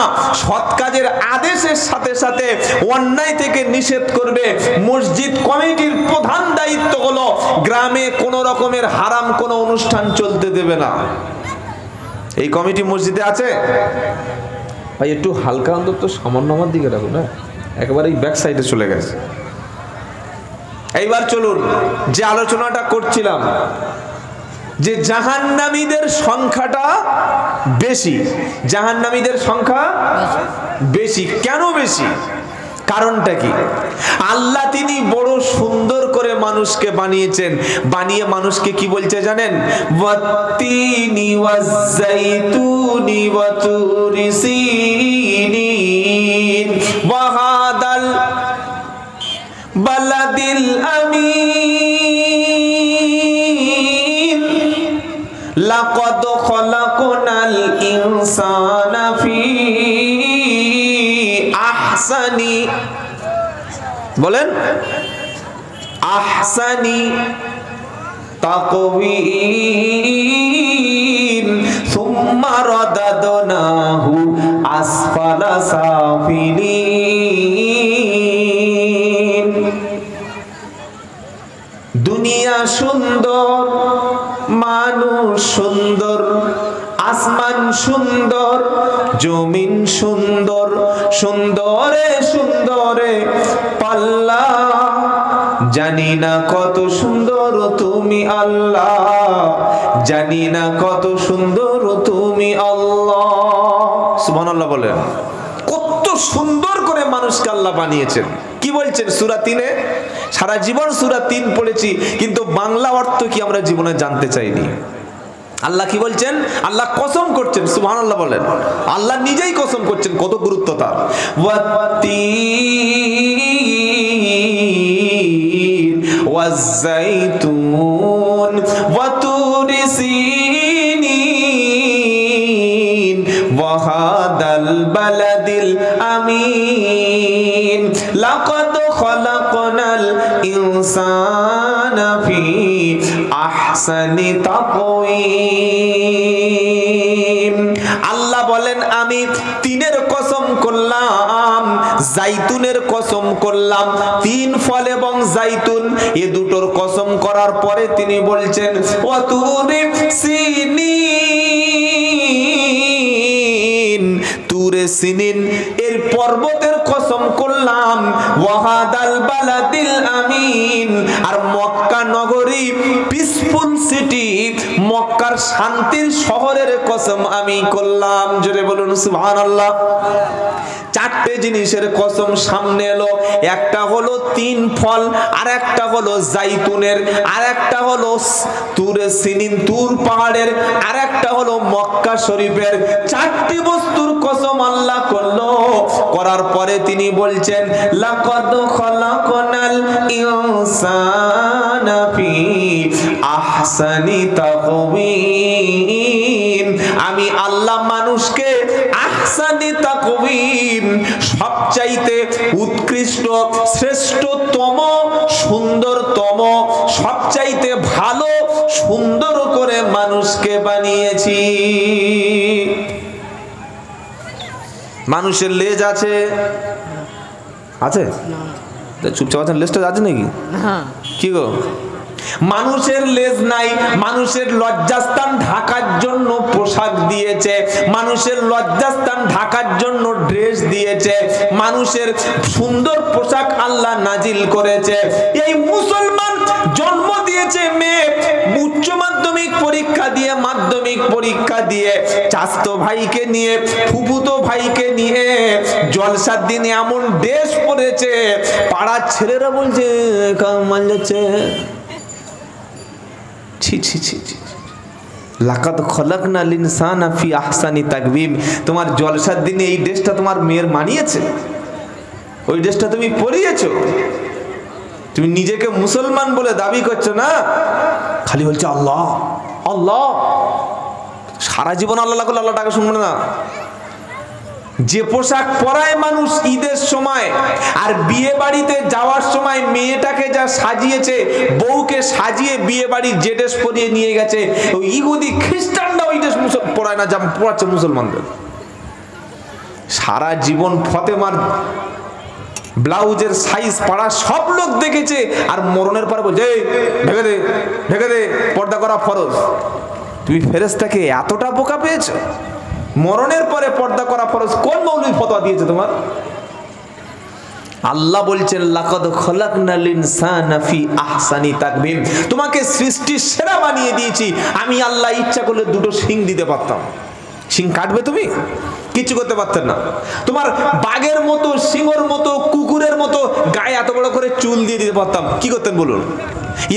সৎ কাজের আদেশের সাথে সাথে অন্যায় থেকে নিষেধ করবে। মসজিদ কমিটির প্রধান দায়িত্ব হলো গ্রামে কোনো রকমের হারাম কোনো অনুষ্ঠান চলতে দেবে না। এই কমিটি মসজিদে আছে ভাই, একটু হালকা অন্তত সামান্য আমার দিকে রাখুন না, একেবারে ব্যাক সাইডে চলে গেছে। এইবার চলুন, যে আলোচনাটা করছিলাম যে জাহান্নামীদের সংখ্যাটা বেশি, জাহান্নামীদের সংখ্যা বেশি। কেন বেশি? কারণটা কি? আল্লাহ তিনি বড় সুন্দর করে মানুষকে বানিয়েছেন, বানিয়ে মানুষকে কি বলছে জানেন? ওয়াত্তিনি ওয়াজ্জাইতুনি ওয়া তুরি সিনিন ওয়া হাদাল বালাদিল আমিন লাকাদ খলাকনাল ইনসানা ফি আহসানি, বলেন আহসানি তাকওয়িম সুম্মা রাদাদনাহু আসফালা সাফিলিন। দুনিয়া সুন্দর, মানুষ সুন্দর, আসমান সুন্দর, জমিন সুন্দর, সুন্দরে সুন্দরে পাল্লা, জানি না কত সুন্দর তুমি আল্লাহ, জানি না কত সুন্দর তুমি আল্লাহ। সুবহানাল্লাহ বলেন। কত সুন্দর করে মানুষকে আল্লাহ বানিয়েছেন। কি বলছেন সূরা 3-এ? সারা জীবন সূরা 3 পড়েছি, কিন্তু বাংলা অর্থ কি আমরা জীবনে জানতে চাইনি। আল্লাহ কি বলছেন? আল্লাহ কসম করছেন, সুবহানাল্লাহ বলেন। আল্লাহ নিজেই কসম করছেন, কত গুরুত্ব তার। ওয়াত্তিন ওয়াজ-যাইতুন ওয়া তুরি সিনিন ওয়া হাদাল বালাদিল আমিন লাকাদ খলাকনাল ইনসানা ফি আহসানি তাকওয়িম। আল্লাহ বলেন আমি তিনের কসম করলাম, জাইতুনের কসম করলাম। তিন ফল এবং জাইতুন এ দুটোর কসম করার পরে তিনি বলছেন ওয়া তুরি সিনিন, তুরে সিনিন এর পর্বতের কসম করলাম। ওয়াহাদাল বালাদিল আমিন, আর মক্কা নগরী পিসফুল সিটি, মক্কার শান্তির শহরের কসম আমি করলাম। জোরে বলুন সুবহানাল্লাহ। চারটে জিনিসের কসম সামনে এলো। একটা হলো তিন ফল, আর একটা হলো জাইতুনের, আর একটা হলো তুরে সিনিন তুর পাহাড়ের, আর একটা হলো মক্কা শরীফের। চারটি বস্তুর কসম আল্লাহ করলো। করার পরে তিনি বলছেন লাকাদ খলাকনাল ইনসানা ফি আহসানি তাকওয়িম, আমি আল্লাহ মানুষকে আহসানি তাকওয়িম সবচাইতে উৎকৃষ্ট, শ্রেষ্ঠতম, সুন্দরতম, সবচাইতে ভালো সুন্দর করে মানুষকে বানিয়েছি। মানুষের লেজ আছে? আছে? চুপচাপ আছেন, লেজটা আছে নাকি? কি গো? মানুষের লেজ নাই। মানুষের লজ্জাস্থান ঢাকার জন্য পোশাক দিয়েছে, মানুষের লজ্জাস্থান ঢাকার জন্য ড্রেস দিয়েছে, মানুষের সুন্দর পোশাক আল্লাহ নাজিল করেছে। এই মুসলমান জন্ম দিয়েছে মেয়ে, উচ্চ মাধ্যমিক পরীক্ষা দিয়ে, মাধ্যমিক পরীক্ষা দিয়ে, চাচতো ভাইকে নিয়ে, ফুফুতো ভাইকে নিয়ে জলসার দিনে এমন ড্রেস পরেছে, পাড়ার ছেলেরা বলছে কামাল যাচ্ছে। ছি ছি ছি ছি, লাকাদ খলাকনাল ইনসানা ফি আহসানি তাকওয়িম। তোমার জলসার দিনে এই ড্রেসটা তোমার মেয়ের মানিয়েছে? ওই ড্রেসটা তুমি পরিয়েছো? তুমি নিজেকে মুসলমান বলে দাবি করছো না, খালি বলছো আল্লাহ আল্লাহ। সারা জীবন আল্লাহ করলে আল্লাহ টাকা শুনবে না। যে পোশাক পরায় মানুষ ঈদের সময়, আর বিয়ে বাড়িতে যাওয়ার সময় মেয়েটাকে যা সাজিয়েছে, বউকে সাজিয়ে বিয়ে বাড়ির যে ড্রেস পরিয়ে নিয়ে গেছে, ওই ইহুদি খ্রিস্টানরা ওই ড্রেস পরায় না, যা পরাচ্ছে মুসলমানদের। সারা জীবন ফতেমার ব্লাউজের সাইজ পাড়া সব লোক দেখেছে, আর মরণের পরে বলছে ঢেকে দে ঢেকে দে, পর্দা করা ফরজ। তুমি ফেরেশতাকে এতটা বোকা পেয়েছো? মরণের পরে পর্দা করা ফরজ কোন মৌলবী ফতোয়া দিয়েছে তোমার? আল্লাহ বলছেন লাকাদ খলাকনাল ইনসানা ফি আহসানি তাকওয়িম, তোমাকে সৃষ্টির সেরা বানিয়ে দিয়েছি। আমি আল্লাহ ইচ্ছা করলে দুটো শিং দিতে পারতাম। শিং কাটবে তুমি? কিছু করতে পারতেন না। তোমার বাঘের মতো, সিংহের মতো, কুকুরের মতো গায়ে এত বড় করে চুল দিয়ে দিতে পারতাম। কি করতেন বলুন?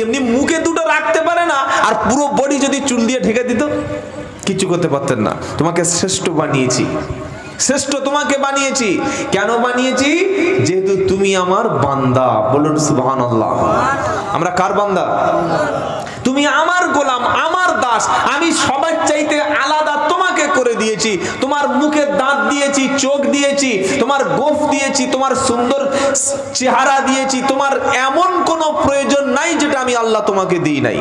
এমনি মুখে দুটো রাখতে পারে না, আর পুরো বডি যদি চুল দিয়ে ঢেকে দিত, কিছু করতে পারতেন না। তোমাকে শ্রেষ্ঠ বানিয়েছি, শ্রেষ্ঠ তোমাকে বানিয়েছি। কেন বানিয়েছি? যেহেতু তুমি আমার বান্দা। বলুন সুবহানাল্লাহ। আমরা কার বান্দা? তুমি আমার গোলাম, আমার দাস, আমি সবার চাইতে আলাদা তোমাকে করে দিয়েছি। তোমার মুখে দাঁত দিয়েছি, চোখ দিয়েছি, তোমার গোফ দিয়েছি, তোমার সুন্দর চেহারা দিয়েছি, তোমার এমন কোনো প্রয়োজন নাই যেটা আমি আল্লাহ তোমাকে দিই নাই।